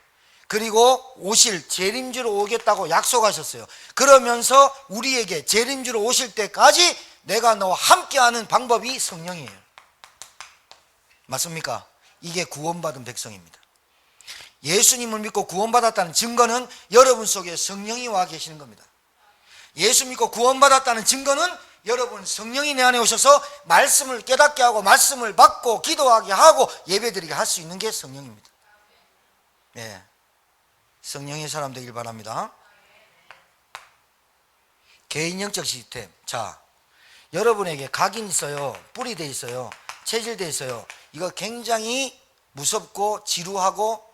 그리고 오실 재림주로 오겠다고 약속하셨어요. 그러면서 우리에게 재림주로 오실 때까지 내가 너와 함께하는 방법이 성령이에요. 맞습니까? 이게 구원받은 백성입니다. 예수님을 믿고 구원받았다는 증거는 여러분 속에 성령이 와 계시는 겁니다. 예수 믿고 구원받았다는 증거는 여러분 성령이 내 안에 오셔서 말씀을 깨닫게 하고 말씀을 받고 기도하게 하고 예배드리게 할 수 있는 게 성령입니다. 네. 성령의 사람 되길 바랍니다. 개인 영적 시스템. 자, 여러분에게 각인 있어요. 뿌리 돼 있어요. 체질 돼 있어요. 이거 굉장히 무섭고 지루하고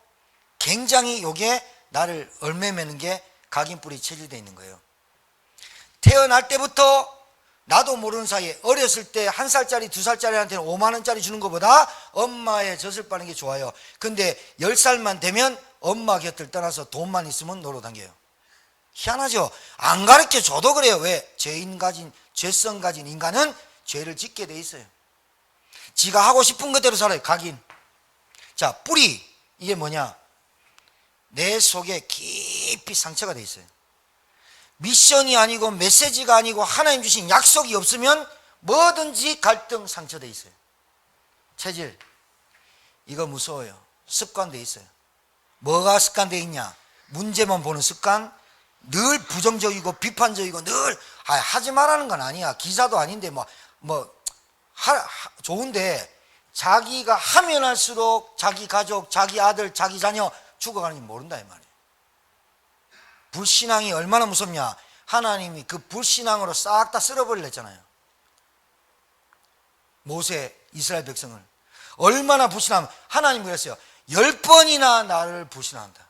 굉장히 요게 나를 얼매매는 게 각인 뿌리 체질 돼 있는 거예요. 태어날 때부터 나도 모르는 사이에 어렸을 때 1살짜리 2살짜리한테는 5만 원짜리 주는 것보다 엄마의 젖을 빠는 게 좋아요. 근데 10살만 되면 엄마 곁을 떠나서 돈만 있으면 노로 당겨요. 희한하죠? 안 가르쳐 줘도 그래요. 왜? 죄성 가진 인간은 죄를 짓게 돼 있어요. 지가 하고 싶은 것대로 살아요. 각인. 자, 뿌리. 이게 뭐냐? 내 속에 깊이 상처가 돼 있어요. 미션이 아니고 메시지가 아니고 하나님 주신 약속이 없으면 뭐든지 갈등 상처돼 있어요. 체질. 이거 무서워요. 습관돼 있어요. 뭐가 습관돼 있냐? 문제만 보는 습관. 늘 부정적이고 비판적이고 늘 하지 말라는 건 아니야. 기사도 아닌데 좋은데 자기가 하면 할수록 자기 가족, 자기 아들, 자기 자녀 죽어가는 줄 모른다 이 말이에요. 불신앙이 얼마나 무섭냐. 하나님이 그 불신앙으로 싹 다 쓸어버리려 했잖아요. 모세 이스라엘 백성을 얼마나 불신하면 하나님 그랬어요. 10번이나 나를 불신한다.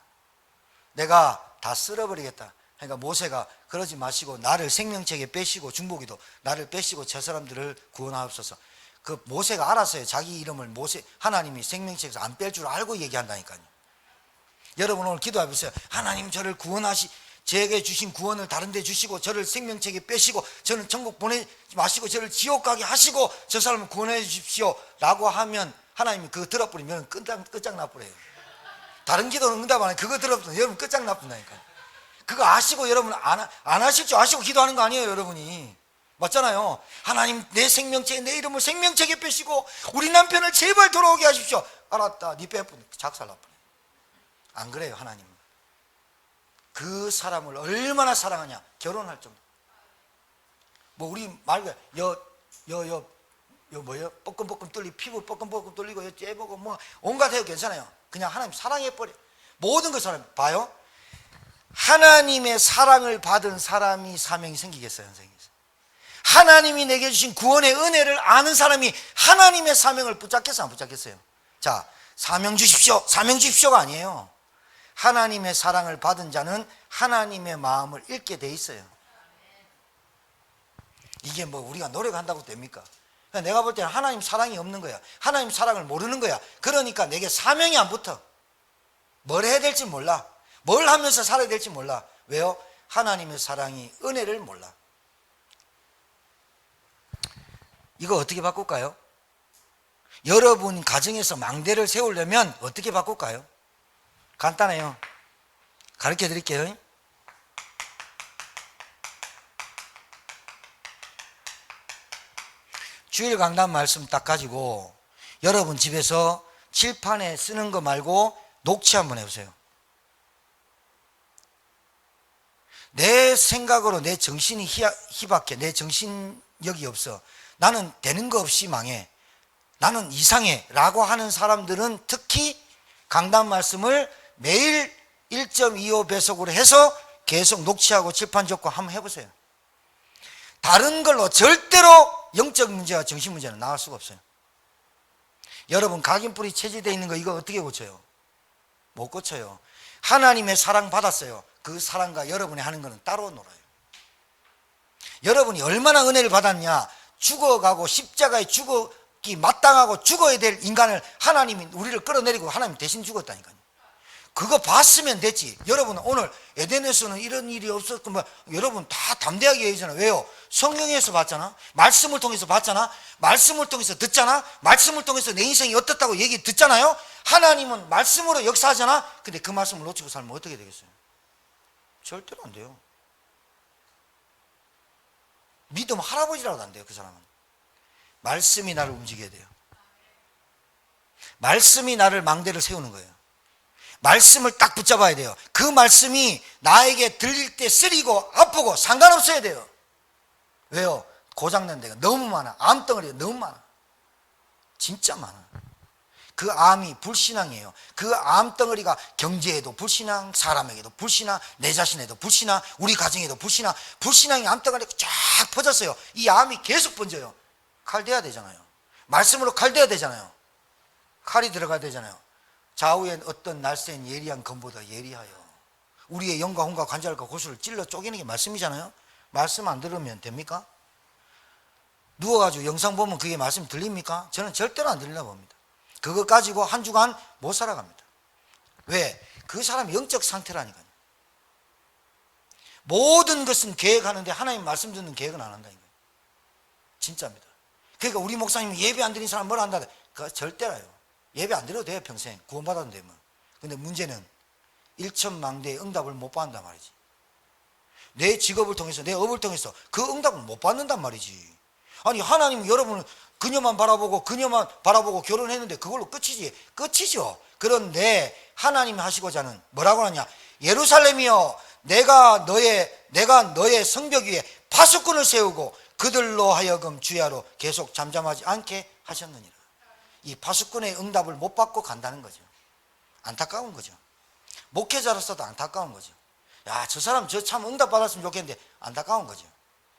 내가 다 쓸어버리겠다. 그러니까 모세가 그러지 마시고 나를 생명책에 빼시고 중보기도 나를 빼시고 저 사람들을 구원하옵소서. 그 모세가 알았어요. 자기 이름을 하나님이 생명책에서 안 뺄 줄 알고 얘기한다니까요. 여러분 오늘 기도해보세요. 하나님 저를 제게 주신 구원을 다른 데 주시고 저를 생명책에 빼시고 저는 천국 보내지 마시고 저를 지옥 가게 하시고 저 사람을 구원해 주십시오 라고 하면 하나님이 그거 들어버리면 끝장나버려요. 다른 기도는 응답 안 해. 그거 들어버리면 여러분 끝장나쁜다니까요. 그거 아시고 여러분 안 하실 줄 아시고 기도하는 거 아니에요 여러분이. 맞잖아요. 하나님 내 생명책에 내 이름을 생명책에 빼시고 우리 남편을 제발 돌아오게 하십시오. 알았다. 네 빼뿐 작살나버려. 안 그래요 하나님은. 그 사람을 얼마나 사랑하냐. 결혼할 정도. 우리 말고 뭐예요? 뻐끔뻐끔 뚫리고 피부 뻐끔뻐끔 뚫리고 째보고 온갖 해도 괜찮아요. 그냥 하나님 사랑해버려. 모든 걸 사랑. 봐요. 하나님의 사랑을 받은 사람이 사명이 생기겠어요? 안 생기겠어요? 하나님이 내게 주신 구원의 은혜를 아는 사람이 하나님의 사명을 붙잡겠어요? 안 붙잡겠어요? 자, 사명 주십시오가 아니에요. 하나님의 사랑을 받은 자는 하나님의 마음을 읽게 돼 있어요. 이게 우리가 노력한다고 됩니까? 내가 볼 때는 하나님 사랑이 없는 거야. 하나님 사랑을 모르는 거야. 그러니까 내게 사명이 안 붙어. 뭘 해야 될지 몰라. 뭘 하면서 살아야 될지 몰라. 왜요? 하나님의 사랑이 은혜를 몰라. 이거 어떻게 바꿀까요? 여러분 가정에서 망대를 세우려면 어떻게 바꿀까요? 간단해요. 가르쳐 드릴게요. 주일 강단 말씀 딱 가지고 여러분 집에서 칠판에 쓰는 거 말고 녹취 한번 해보세요. 내 생각으로 내 정신이 희박해. 내 정신력이 없어. 나는 되는 거 없이 망해. 나는 이상해 라고 하는 사람들은 특히 강단 말씀을 매일 1.25 배속으로 해서 계속 녹취하고 칠판 적고 한번 해보세요. 다른 걸로 절대로 영적 문제와 정신 문제는 나을 수가 없어요. 여러분 각인뿌리 체질되어 있는 거 이거 어떻게 고쳐요? 못 고쳐요. 하나님의 사랑 받았어요. 그 사랑과 여러분이 하는 거는 따로 놀아요. 여러분이 얼마나 은혜를 받았냐. 죽어가고 십자가에 죽기 마땅하고 죽어야 될 인간을 하나님이 우리를 끌어내리고 하나님 대신 죽었다니까요. 그거 봤으면 됐지. 여러분 오늘 에덴에서는 이런 일이 없었고 여러분 다 담대하게 얘기하잖아. 왜요? 성경에서 봤잖아. 말씀을 통해서 봤잖아. 말씀을 통해서 듣잖아. 말씀을 통해서 내 인생이 어떻다고 얘기 듣잖아요. 하나님은 말씀으로 역사하잖아. 근데 그 말씀을 놓치고 살면 어떻게 되겠어요? 절대로 안 돼요. 믿음 할아버지라도 안 돼요. 그 사람은. 말씀이 나를 움직여야 돼요. 말씀이 나를 망대를 세우는 거예요. 말씀을 딱 붙잡아야 돼요. 그 말씀이 나에게 들릴 때 쓰리고 아프고 상관없어야 돼요. 왜요? 고장난 데가 너무 많아. 암덩어리가 너무 많아. 진짜 많아. 그 암이 불신앙이에요. 그 암덩어리가 경제에도 불신앙, 사람에게도 불신앙, 내 자신에도 불신앙, 우리 가정에도 불신앙, 불신앙이 암덩어리가 쫙 퍼졌어요. 이 암이 계속 번져요. 칼 대야 되잖아요. 말씀으로 칼 대야 되잖아요. 칼이 들어가야 되잖아요. 좌우에 어떤 날쌘 예리한 검보다 예리하여 우리의 영과 혼과 관절과 고수를 찔러 쪼개는 게 말씀이잖아요. 말씀 안 들으면 됩니까? 누워가지고 영상 보면 그게 말씀 들립니까? 저는 절대로 안 들리나 봅니다. 그거 가지고 한 주간 못 살아갑니다. 왜? 그 사람이 영적 상태라니까요. 모든 것은 계획하는데 하나님 말씀 듣는 계획은 안 한다니까요. 진짜입니다. 그러니까 우리 목사님이 예배 안 드린 사람 뭘 한다? 그거 절대라요. 예배 안 드려도 돼요. 평생 구원받았는데 뭐. 근데 문제는 일천망대의 응답을 못 받는단 말이지. 내 직업을 통해서 내 업을 통해서 그 응답을 못 받는단 말이지. 아니 하나님은 여러분을 그녀만 바라보고 결혼했는데 그걸로 끝이지. 끝이죠. 그런데 하나님이 하시고자 하는 뭐라고 하냐. 예루살렘이여 내가 너의 성벽 위에 파수꾼을 세우고 그들로 하여금 주야로 계속 잠잠하지 않게 하셨느니라. 이 파수꾼의 응답을 못 받고 간다는 거죠. 안타까운 거죠. 목회자로서도 안타까운 거죠. 야, 저 사람 저 참 응답 받았으면 좋겠는데 안타까운 거죠.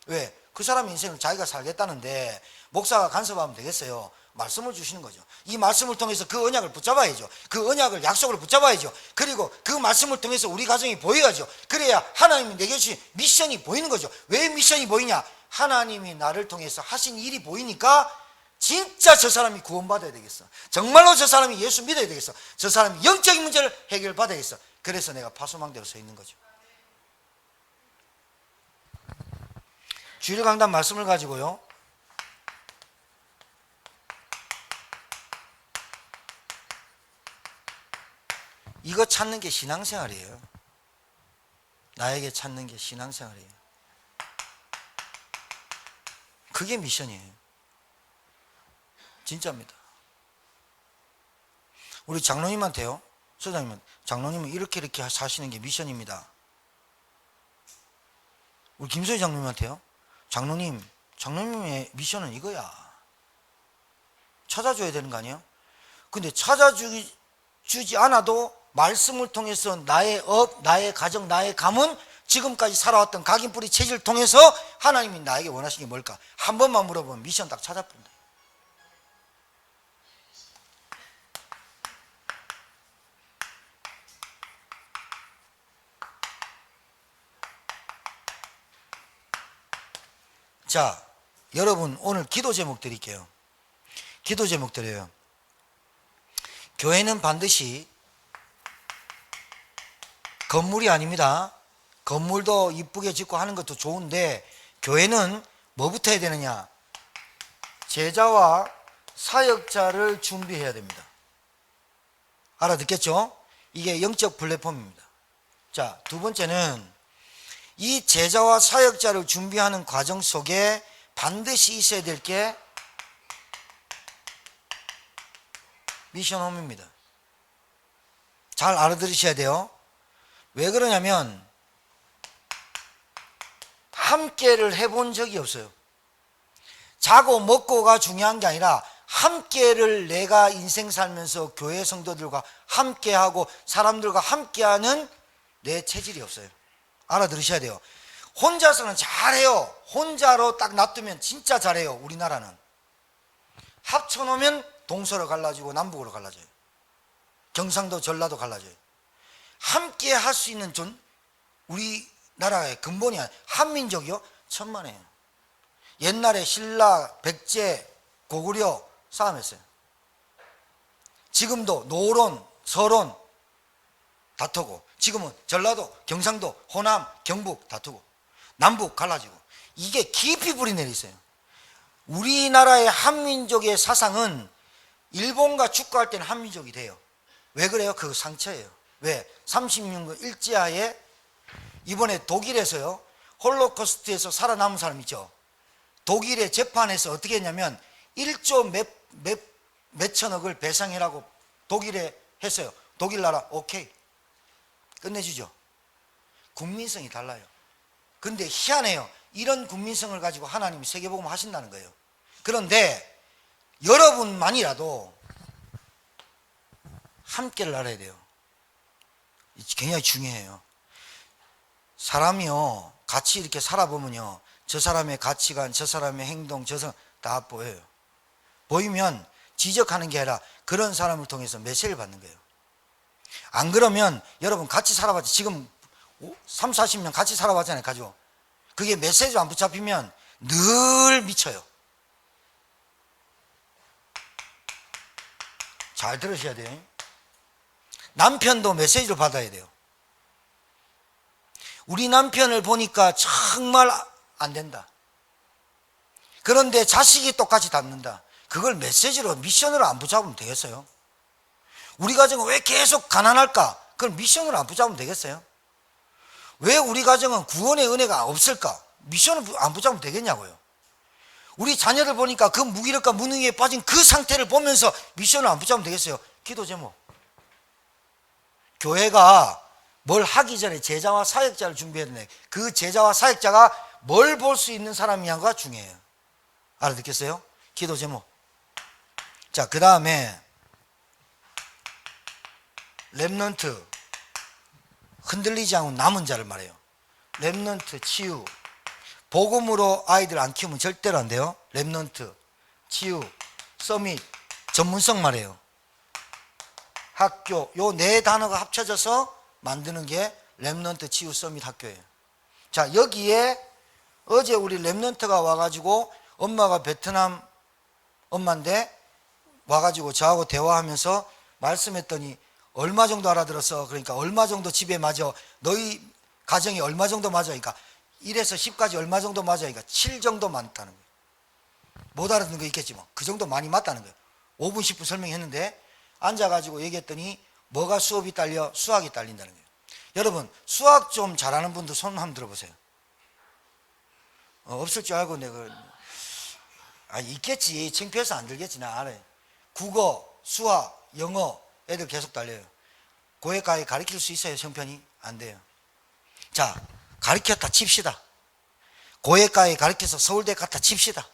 왜? 그 사람 인생을 자기가 살겠다는데 목사가 간섭하면 되겠어요. 말씀을 주시는 거죠. 이 말씀을 통해서 그 언약을 붙잡아야죠. 그 언약을 약속을 붙잡아야죠. 그리고 그 말씀을 통해서 우리 가정이 보여야죠. 그래야 하나님이 내게 주신 미션이 보이는 거죠. 왜 미션이 보이냐? 하나님이 나를 통해서 하신 일이 보이니까 진짜 저 사람이 구원받아야 되겠어. 정말로 저 사람이 예수 믿어야 되겠어. 저 사람이 영적인 문제를 해결받아야겠어. 그래서 내가 파수망대로 서 있는 거죠. 주일 강단 말씀을 가지고요. 이거 찾는 게 신앙생활이에요. 나에게 찾는 게 신앙생활이에요. 그게 미션이에요. 진짜입니다. 우리 장로님한테요. 소장님은 장로님은 이렇게 사시는 게 미션입니다. 우리 김소희 장로님한테요. 장로님의 미션은 이거야. 찾아줘야 되는 거 아니에요? 근데 찾아주지 않아도 말씀을 통해서 나의 업, 나의 가정, 나의 가문, 지금까지 살아왔던 각인뿌리 체질을 통해서 하나님이 나에게 원하시는 게 뭘까? 한 번만 물어보면 미션 딱 찾아본다. 자, 여러분 오늘 기도 제목 드릴게요. 기도 제목 드려요. 교회는 반드시 건물이 아닙니다. 건물도 이쁘게 짓고 하는 것도 좋은데 교회는 뭐부터 해야 되느냐? 제자와 사역자를 준비해야 됩니다. 알아듣겠죠? 이게 영적 플랫폼입니다. 자, 두 번째는 이 제자와 사역자를 준비하는 과정 속에 반드시 있어야 될 게 미션홈입니다. 잘 알아들으셔야 돼요. 왜 그러냐면 함께를 해본 적이 없어요. 자고 먹고가 중요한 게 아니라 함께를 내가 인생 살면서 교회 성도들과 함께하고 사람들과 함께하는 내 체질이 없어요. 알아들으셔야 돼요. 혼자서는 잘해요. 혼자로 딱 놔두면 진짜 잘해요. 우리나라는 합쳐놓으면 동서로 갈라지고 남북으로 갈라져요. 경상도 전라도 갈라져요. 함께 할 수 있는 우리나라의 근본이 한민족이요? 천만에요. 옛날에 신라, 백제, 고구려 싸움했어요. 지금도 노론, 서론 다투고, 지금은 전라도, 경상도, 호남, 경북 다투고, 남북 갈라지고, 이게 깊이 뿌리 내려 있어요. 우리나라의 한민족의 사상은 일본과 축구할 때는 한민족이 돼요. 왜 그래요? 그 상처예요. 왜? 36년 일제하에 이번에 독일에서요, 홀로코스트에서 살아남은 사람 있죠. 독일의 재판에서 어떻게 했냐면 1조 몇천억을 배상해라고 독일에 했어요. 독일 나라 오케이 끝내주죠. 국민성이 달라요. 근데 희한해요. 이런 국민성을 가지고 하나님이 세계복음 하신다는 거예요. 그런데 여러분만이라도 함께를 알아야 돼요. 굉장히 중요해요. 사람이요, 같이 이렇게 살아보면요, 저 사람의 가치관, 저 사람의 행동, 저 사람 다 보여요. 보이면 지적하는 게 아니라 그런 사람을 통해서 메시지를 받는 거예요. 안 그러면 여러분 같이 살아봤죠. 지금 3, 40년 같이 살아봤잖아요. 가지고. 그게 메시지로 안 붙잡히면 늘 미쳐요. 잘 들으셔야 돼요. 남편도 메시지를 받아야 돼요. 우리 남편을 보니까 정말 안 된다. 그런데 자식이 똑같이 닮는다. 그걸 메시지로, 미션으로 안 붙잡으면 되겠어요? 우리 가정은 왜 계속 가난할까? 그걸 미션으로 안 붙잡으면 되겠어요? 왜 우리 가정은 구원의 은혜가 없을까? 미션을 안 붙잡으면 되겠냐고요? 우리 자녀를 보니까 그 무기력과 무능에 빠진 그 상태를 보면서 미션을 안 붙잡으면 되겠어요? 기도 제목. 교회가 뭘 하기 전에 제자와 사역자를 준비해야 되는데, 그 제자와 사역자가 뭘 볼 수 있는 사람이냐가 중요해요. 알아듣겠어요? 기도 제목. 자, 그 다음에 렘넌트, 흔들리지 않은 남은 자를 말해요. 렘넌트, 치유. 복음으로 아이들 안 키우면 절대로 안 돼요. 렘넌트, 치유, 서밋, 전문성 말해요. 학교, 요 네 단어가 합쳐져서 만드는 게 렘넌트, 치유, 서밋 학교예요. 자, 여기에 어제 우리 렘넌트가 와가지고, 엄마가 베트남 엄마인데 와가지고 저하고 대화하면서 말씀했더니 얼마 정도 알아들었어? 그러니까 얼마 정도 집에 맞아? 너희 가정이 얼마 정도 맞아? 그러니까 1에서 10까지 얼마 정도 맞아? 그러니까 7 정도 맞다는 거예요. 못 알아듣는 거 있겠지 뭐. 그 정도 많이 맞다는 거예요. 5분 10분 설명했는데 앉아가지고 얘기했더니 뭐가 수업이 딸려? 수학이 딸린다는 거예요. 여러분, 수학 좀 잘하는 분들 손 한번 들어보세요. 없을 줄 알고 내가 있겠지. 창피해서 안 들겠지. 나 알아요. 국어, 수학, 영어 애들 계속 달려요. 고액가에 가르칠 수 있어요? 형편이? 안 돼요. 자, 가르쳤다 칩시다. 고액가에 가르쳐서 서울대 갔다 칩시다.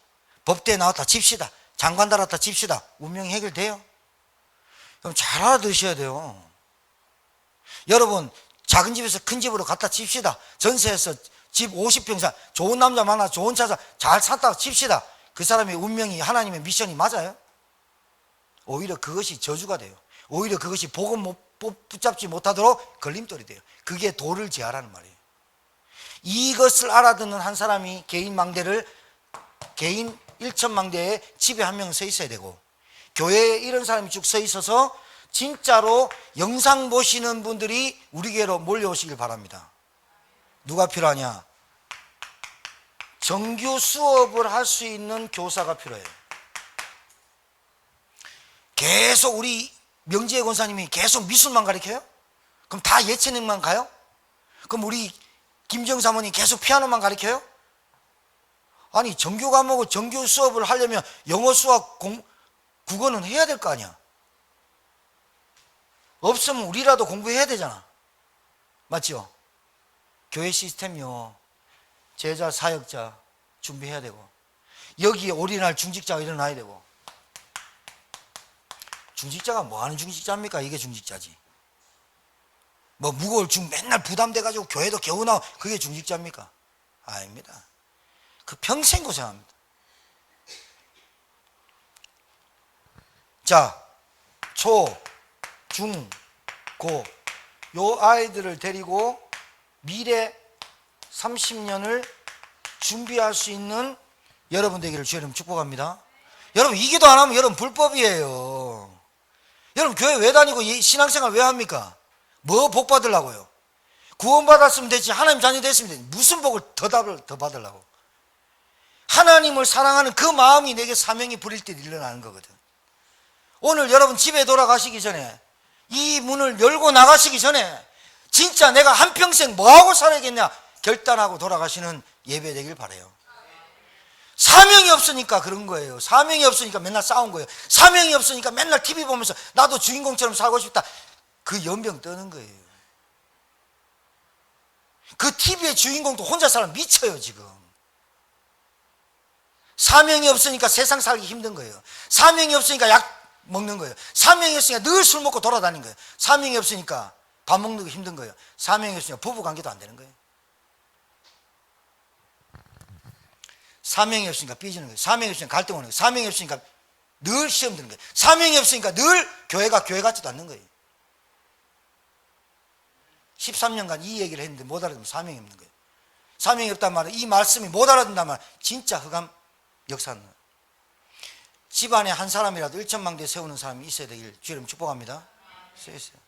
법대 나왔다 칩시다. 장관 달았다 칩시다. 운명이 해결돼요? 그럼 잘 알아두셔야 돼요. 여러분, 작은 집에서 큰 집으로 갔다 칩시다. 전세에서 집 50평 좋은 남자 만나 좋은 차 잘 샀다가 칩시다. 그 사람의 운명이 하나님의 미션이 맞아요? 오히려 그것이 저주가 돼요. 오히려 그것이 복음 붙잡지 못하도록 걸림돌이 돼요. 그게 도를 제하라는 말이에요. 이것을 알아듣는 한 사람이 개인 1천망대에 집에 한 명 서 있어야 되고, 교회에 이런 사람이 쭉 서 있어서 진짜로 영상 보시는 분들이 우리 교회로 몰려오시길 바랍니다. 누가 필요하냐? 정규 수업을 할 수 있는 교사가 필요해요. 계속 우리 명지혜 권사님이 계속 미술만 가르쳐요? 그럼 다 예체능만 가요? 그럼 우리 김정 사모님 계속 피아노만 가르쳐요? 아니, 정규 과목을 정규 수업을 하려면 영어, 수학, 국어는 해야 될 거 아니야. 없으면 우리라도 공부해야 되잖아. 맞죠? 교회 시스템이요, 제자, 사역자 준비해야 되고, 여기에 올인할 중직자가 일어나야 되고. 중직자가 뭐 하는 중직자입니까? 이게 중직자지. 뭐 무거울 맨날 부담돼가지고 교회도 겨우 나오고 그게 중직자입니까? 아닙니다. 그 평생 고생합니다. 자, 초, 중, 고, 요 아이들을 데리고 미래 30년을 준비할 수 있는 여러분 되기를 주의 이름 축복합니다. 여러분 이 기도 안 하면 여러분 불법이에요. 여러분 교회 왜 다니고 신앙생활 왜 합니까? 뭐 복 받으려고요? 구원받았으면 되지, 하나님 자녀 됐으면 되지, 무슨 복을 더 받으려고? 하나님을 사랑하는 그 마음이 내게 사명이 부릴 때 일어나는 거거든. 오늘 여러분 집에 돌아가시기 전에, 이 문을 열고 나가시기 전에 진짜 내가 한평생 뭐하고 살아야겠냐 결단하고 돌아가시는 예배 되길 바라요. 사명이 없으니까 그런 거예요. 사명이 없으니까 맨날 싸운 거예요. 사명이 없으니까 맨날 TV 보면서 나도 주인공처럼 살고 싶다, 그 연병 떠는 거예요. 그 TV의 주인공도 혼자 살면 미쳐요 지금. 사명이 없으니까 세상 살기 힘든 거예요. 사명이 없으니까 약 먹는 거예요. 사명이 없으니까 늘 술 먹고 돌아다니는 거예요. 사명이 없으니까 밥 먹는 거 힘든 거예요. 사명이 없으니까 부부관계도 안 되는 거예요. 사명이 없으니까 삐지는 거예요. 사명이 없으니까 갈등 오는 거예요. 사명이 없으니까 늘 시험 드는 거예요. 사명이 없으니까 늘 교회가 교회 같지도 않는 거예요. 13년간 이 얘기를 했는데 못 알아듣으면 사명이 없는 거예요. 사명이 없단 말은, 이 말씀이 못 알아듣는단 말은 진짜 흑암 역사는. 집안에 한 사람이라도 1천망대 세우는 사람이 있어야 되길 주의 이름 축복합니다. 세우세요.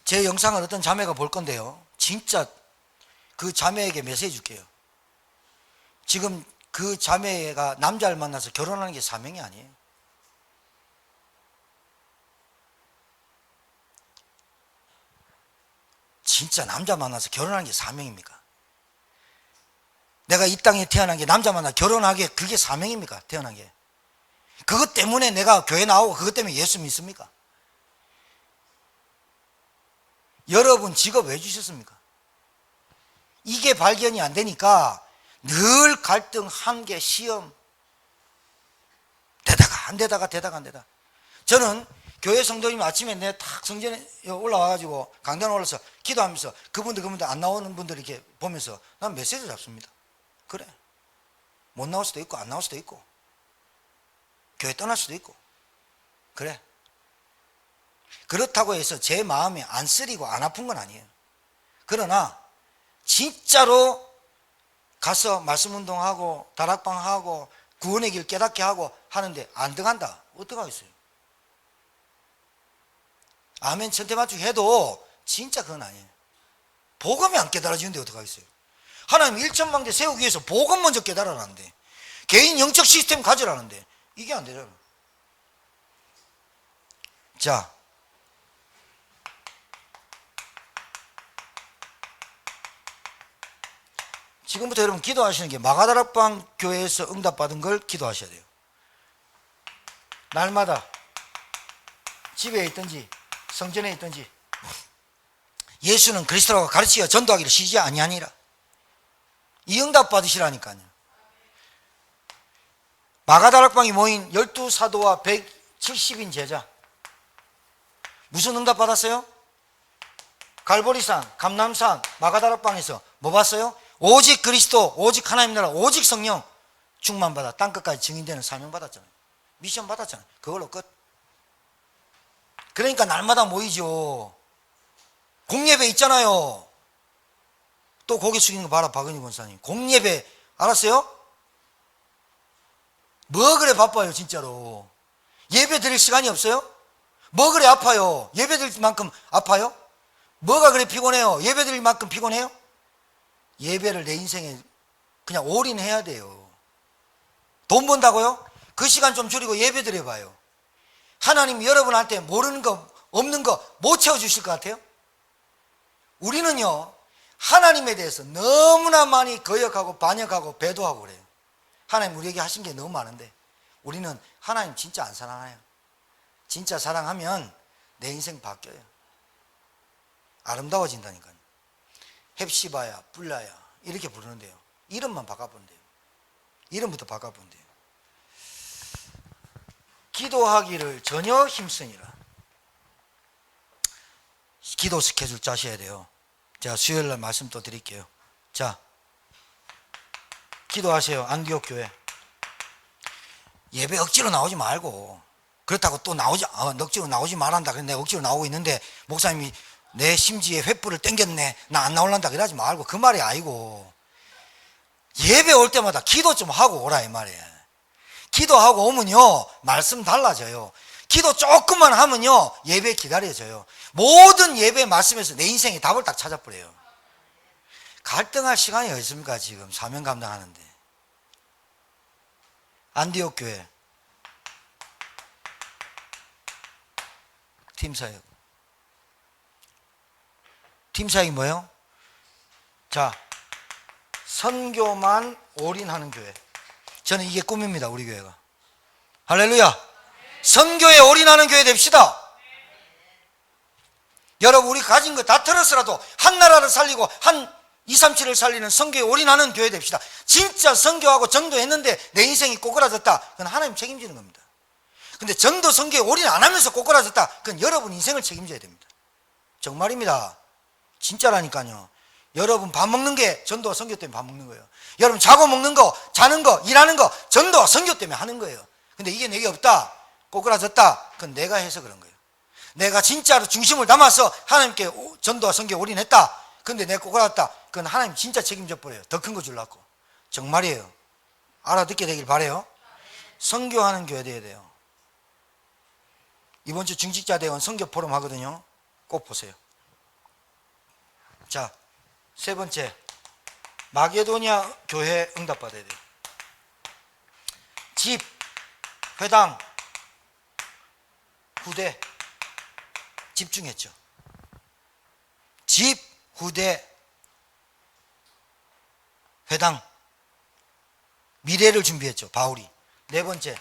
제 영상을 어떤 자매가 볼 건데요, 진짜 그 자매에게 메시지 줄게요. 지금 그 자매가 남자를 만나서 결혼하는 게 사명이 아니에요. 진짜 남자 만나서 결혼하는 게 사명입니까? 내가 이 땅에 태어난 게 남자 만나 결혼하게, 그게 사명입니까? 태어난 게. 그것 때문에 내가 교회 나오고 그것 때문에 예수 믿습니까? 여러분 직업 왜 주셨습니까? 이게 발견이 안 되니까 늘 갈등, 한계, 시험, 되다가 안 되다. 저는 교회 성도님 아침에 내 탁 성전에 올라와가지고 강단에 올라서 기도하면서 그분들 안 나오는 분들 이렇게 보면서 난 메시지 잡습니다. 그래, 못 나올 수도 있고 안 나올 수도 있고 교회 떠날 수도 있고, 그래, 그렇다고 해서 제 마음이 안 쓰리고 안 아픈 건 아니에요. 그러나 진짜로 가서 말씀 운동하고 다락방하고 구원의 길 깨닫게 하고 하는데 안 등한다, 어떡하겠어요? 아멘 천태만축 해도 진짜 그건 아니에요. 복음이 안 깨달아지는데 어떡하겠어요? 하나님 1천망대 세우기 위해서 복음 먼저 깨달아라는데, 개인 영적 시스템 가지라는데 이게 안 되잖아. 자, 지금부터 여러분 기도하시는 게 마가다락방 교회에서 응답받은 걸 기도하셔야 돼요. 날마다 집에 있든지 성전에 있든지 예수는 그리스도라고 가르치어 전도하기를 쉬지 아니하니라. 이 응답 받으시라니까요. 마가다락방이 모인 12사도와 170인 제자, 무슨 응답 받았어요? 갈보리산, 감람산, 마가다락방에서 뭐 봤어요? 오직 그리스도, 오직 하나님 나라, 오직 성령 충만받아 땅끝까지 증인되는 사명 받았잖아요. 미션 받았잖아요. 그걸로 끝. 그러니까 날마다 모이죠. 공예배 있잖아요. 또 고개 숙이는 거 봐라, 박은희 권사님. 공예배 알았어요? 뭐 그래 바빠요 진짜로. 예배 드릴 시간이 없어요? 뭐 그래 아파요? 예배 드릴 만큼 아파요? 뭐가 그래 피곤해요? 예배 드릴 만큼 피곤해요? 예배를 내 인생에 그냥 올인해야 돼요. 돈 번다고요? 그 시간 좀 줄이고 예배 드려봐요. 하나님이 여러분한테 모르는 거, 없는 거 못 채워주실 것 같아요? 우리는요, 하나님에 대해서 너무나 많이 거역하고 반역하고 배도하고 그래요. 하나님 우리에게 하신 게 너무 많은데 우리는 하나님 진짜 안 사랑해요. 진짜 사랑하면 내 인생 바뀌어요. 아름다워진다니까요. 헵시바야, 뿔라야 이렇게 부르는데요, 이름만 바꿔보면 돼요. 이름부터 바꿔보면 돼요. 기도하기를 전혀 힘쓰니라. 기도 스케줄 짜셔야 돼요. 제가 수요일날 말씀 또 드릴게요. 자, 기도하세요. 안디옥 교회 예배 억지로 나오지 말고 그렇다고 또 억지로 나오지 말란다. 그래 내가 억지로 나오고 있는데 목사님이 내 심지에 횃불을 땡겼네. 나 안 나올란다. 그러지 말고 그 말이 아니고 예배 올 때마다 기도 좀 하고 오라 이 말이에요. 기도하고 오면요 말씀 달라져요. 기도 조금만 하면요 예배 기다려져요. 모든 예배 말씀에서 내 인생의 답을 딱 찾아버려요. 갈등할 시간이 어디 있습니까? 지금 사명 감당하는데. 안디옥 교회 팀사역. 팀사역이 뭐예요? 자, 선교만 올인하는 교회. 저는 이게 꿈입니다. 우리 교회가. 할렐루야. 선교에 올인하는 교회 됩시다. 여러분 우리 가진 거 다 털어서라도 한 나라를 살리고 한 237을 살리는 선교에 올인하는 교회 됩시다. 진짜 선교하고 전도했는데 내 인생이 꼬꾸라졌다. 그건 하나님 책임지는 겁니다. 근데 전도 선교에 올인 안 하면서 꼬꾸라졌다. 그건 여러분 인생을 책임져야 됩니다. 정말입니다. 진짜라니까요. 여러분 밥 먹는 게 전도와 선교 때문에 밥 먹는 거예요. 여러분 자고 먹는 거, 자는 거, 일하는 거 전도와 선교 때문에 하는 거예요. 근데 이게 내게 없다, 꼬꾸라졌다. 그건 내가 해서 그런 거예요. 내가 진짜로 중심을 담아서 하나님께 전도와 선교에 올인했다. 근데 내가 꼬꾸라졌다. 그건 하나님 진짜 책임져 버려요. 더 큰 거 주려고. 정말이에요. 알아듣게 되길 바라요. 선교하는 교회 돼야 돼요. 이번 주 중직자 대원 선교 포럼 하거든요. 꼭 보세요. 자, 세 번째, 마게도니아 교회 응답받아야 돼요. 집, 회당, 후대 집중했죠. 집, 후대, 회당, 미래를 준비했죠. 바울이. 네 번째,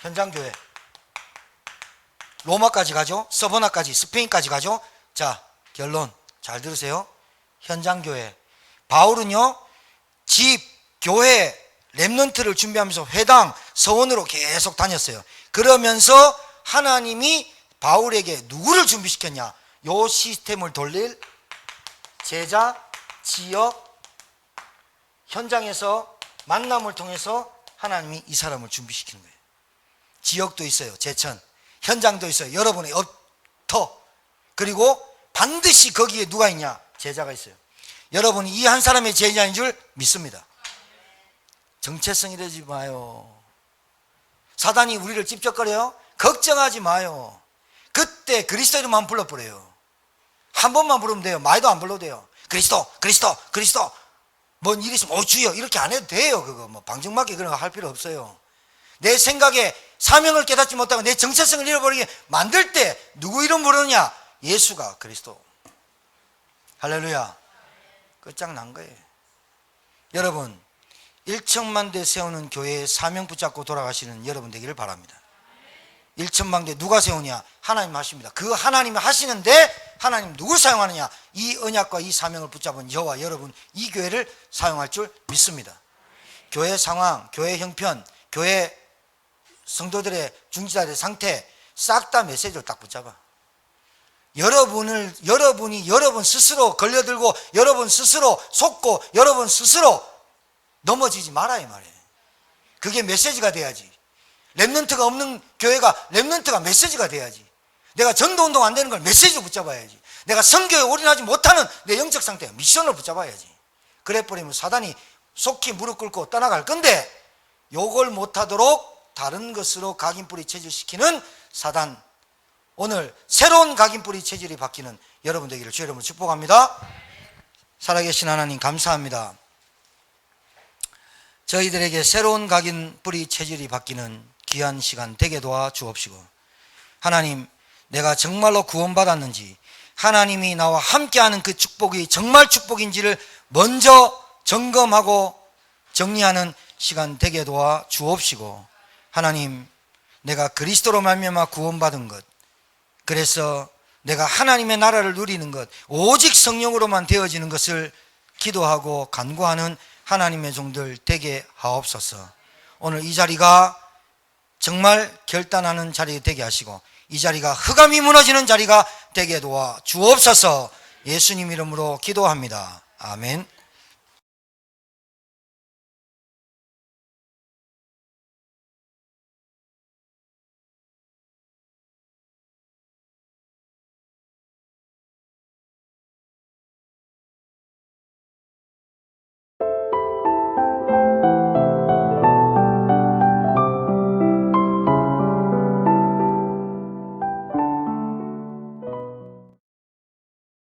현장교회. 로마까지 가죠. 서버나까지, 스페인까지 가죠. 자, 결론 잘 들으세요. 현장교회. 바울은요 집, 교회, 렘넌트를 준비하면서 회당, 서원으로 계속 다녔어요. 그러면서 하나님이 바울에게 누구를 준비시켰냐? 요 시스템을 돌릴 제자, 지역, 현장에서 만남을 통해서 하나님이 이 사람을 준비시키는 거예요. 지역도 있어요. 제천. 현장도 있어요. 여러분의 업터. 그리고 반드시 거기에 누가 있냐? 제자가 있어요. 여러분이 이 한 사람의 제자인 줄 믿습니다. 정체성 이러지 마요. 사단이 우리를 찝쩍거려요? 걱정하지 마요. 그때 그리스도 이름만 불러버려요. 한 번만 부르면 돼요. 많이도 안 불러도 돼요. 그리스도, 그리스도, 그리스도. 뭔 일 있으면 주여 이렇게 안 해도 돼요. 그거 뭐 방정맞게 그런 거 할 필요 없어요. 내 생각에 사명을 깨닫지 못하고 내 정체성을 잃어버리게 만들 때 누구 이름 부르느냐? 예수가 그리스도. 할렐루야. 끝장난 거예요. 여러분 1천만 대 세우는 교회에 사명 붙잡고 돌아가시는 여러분 되기를 바랍니다. 1천만 대 누가 세우냐? 하나님 하십니다. 그 하나님이 하시는데 하나님 누굴 사용하느냐? 이 언약과 이 사명을 붙잡은 저와 여러분 이 교회를 사용할 줄 믿습니다. 교회 상황, 교회 형편, 교회 성도들의 중지자들의 상태 싹 다 메시지를 딱 붙잡아. 여러분이 여러분 스스로 걸려들고 여러분 스스로 속고 여러분 스스로 넘어지지 마라 이 말이에요. 그게 메시지가 돼야지. 렘넌트가 없는 교회가 렘넌트가 메시지가 돼야지. 내가 전도운동 안 되는 걸 메시지로 붙잡아야지. 내가 선교에 올인하지 못하는 내 영적 상태 미션을 붙잡아야지. 그래 버리면 사단이 속히 무릎 꿇고 떠나갈 건데 요걸 못하도록 다른 것으로 각인뿌리 체질시키는 사단, 오늘 새로운 각인뿌리 체질이 바뀌는 여러분 되기를 주의 이름으로 축복합니다. 살아계신 하나님 감사합니다. 저희들에게 새로운 각인뿌리 체질이 바뀌는 귀한 시간 되게 도와 주옵시고, 하나님 내가 정말로 구원받았는지, 하나님이 나와 함께하는 그 축복이 정말 축복인지를 먼저 점검하고 정리하는 시간 되게 도와 주옵시고, 하나님 내가 그리스도로 말미암아 구원받은 것, 그래서 내가 하나님의 나라를 누리는 것, 오직 성령으로만 되어지는 것을 기도하고 간구하는 하나님의 종들 되게 하옵소서. 오늘 이 자리가 정말 결단하는 자리 되게 하시고 이 자리가 흑암이 무너지는 자리가 되게 도와 주옵소서. 예수님 이름으로 기도합니다. 아멘.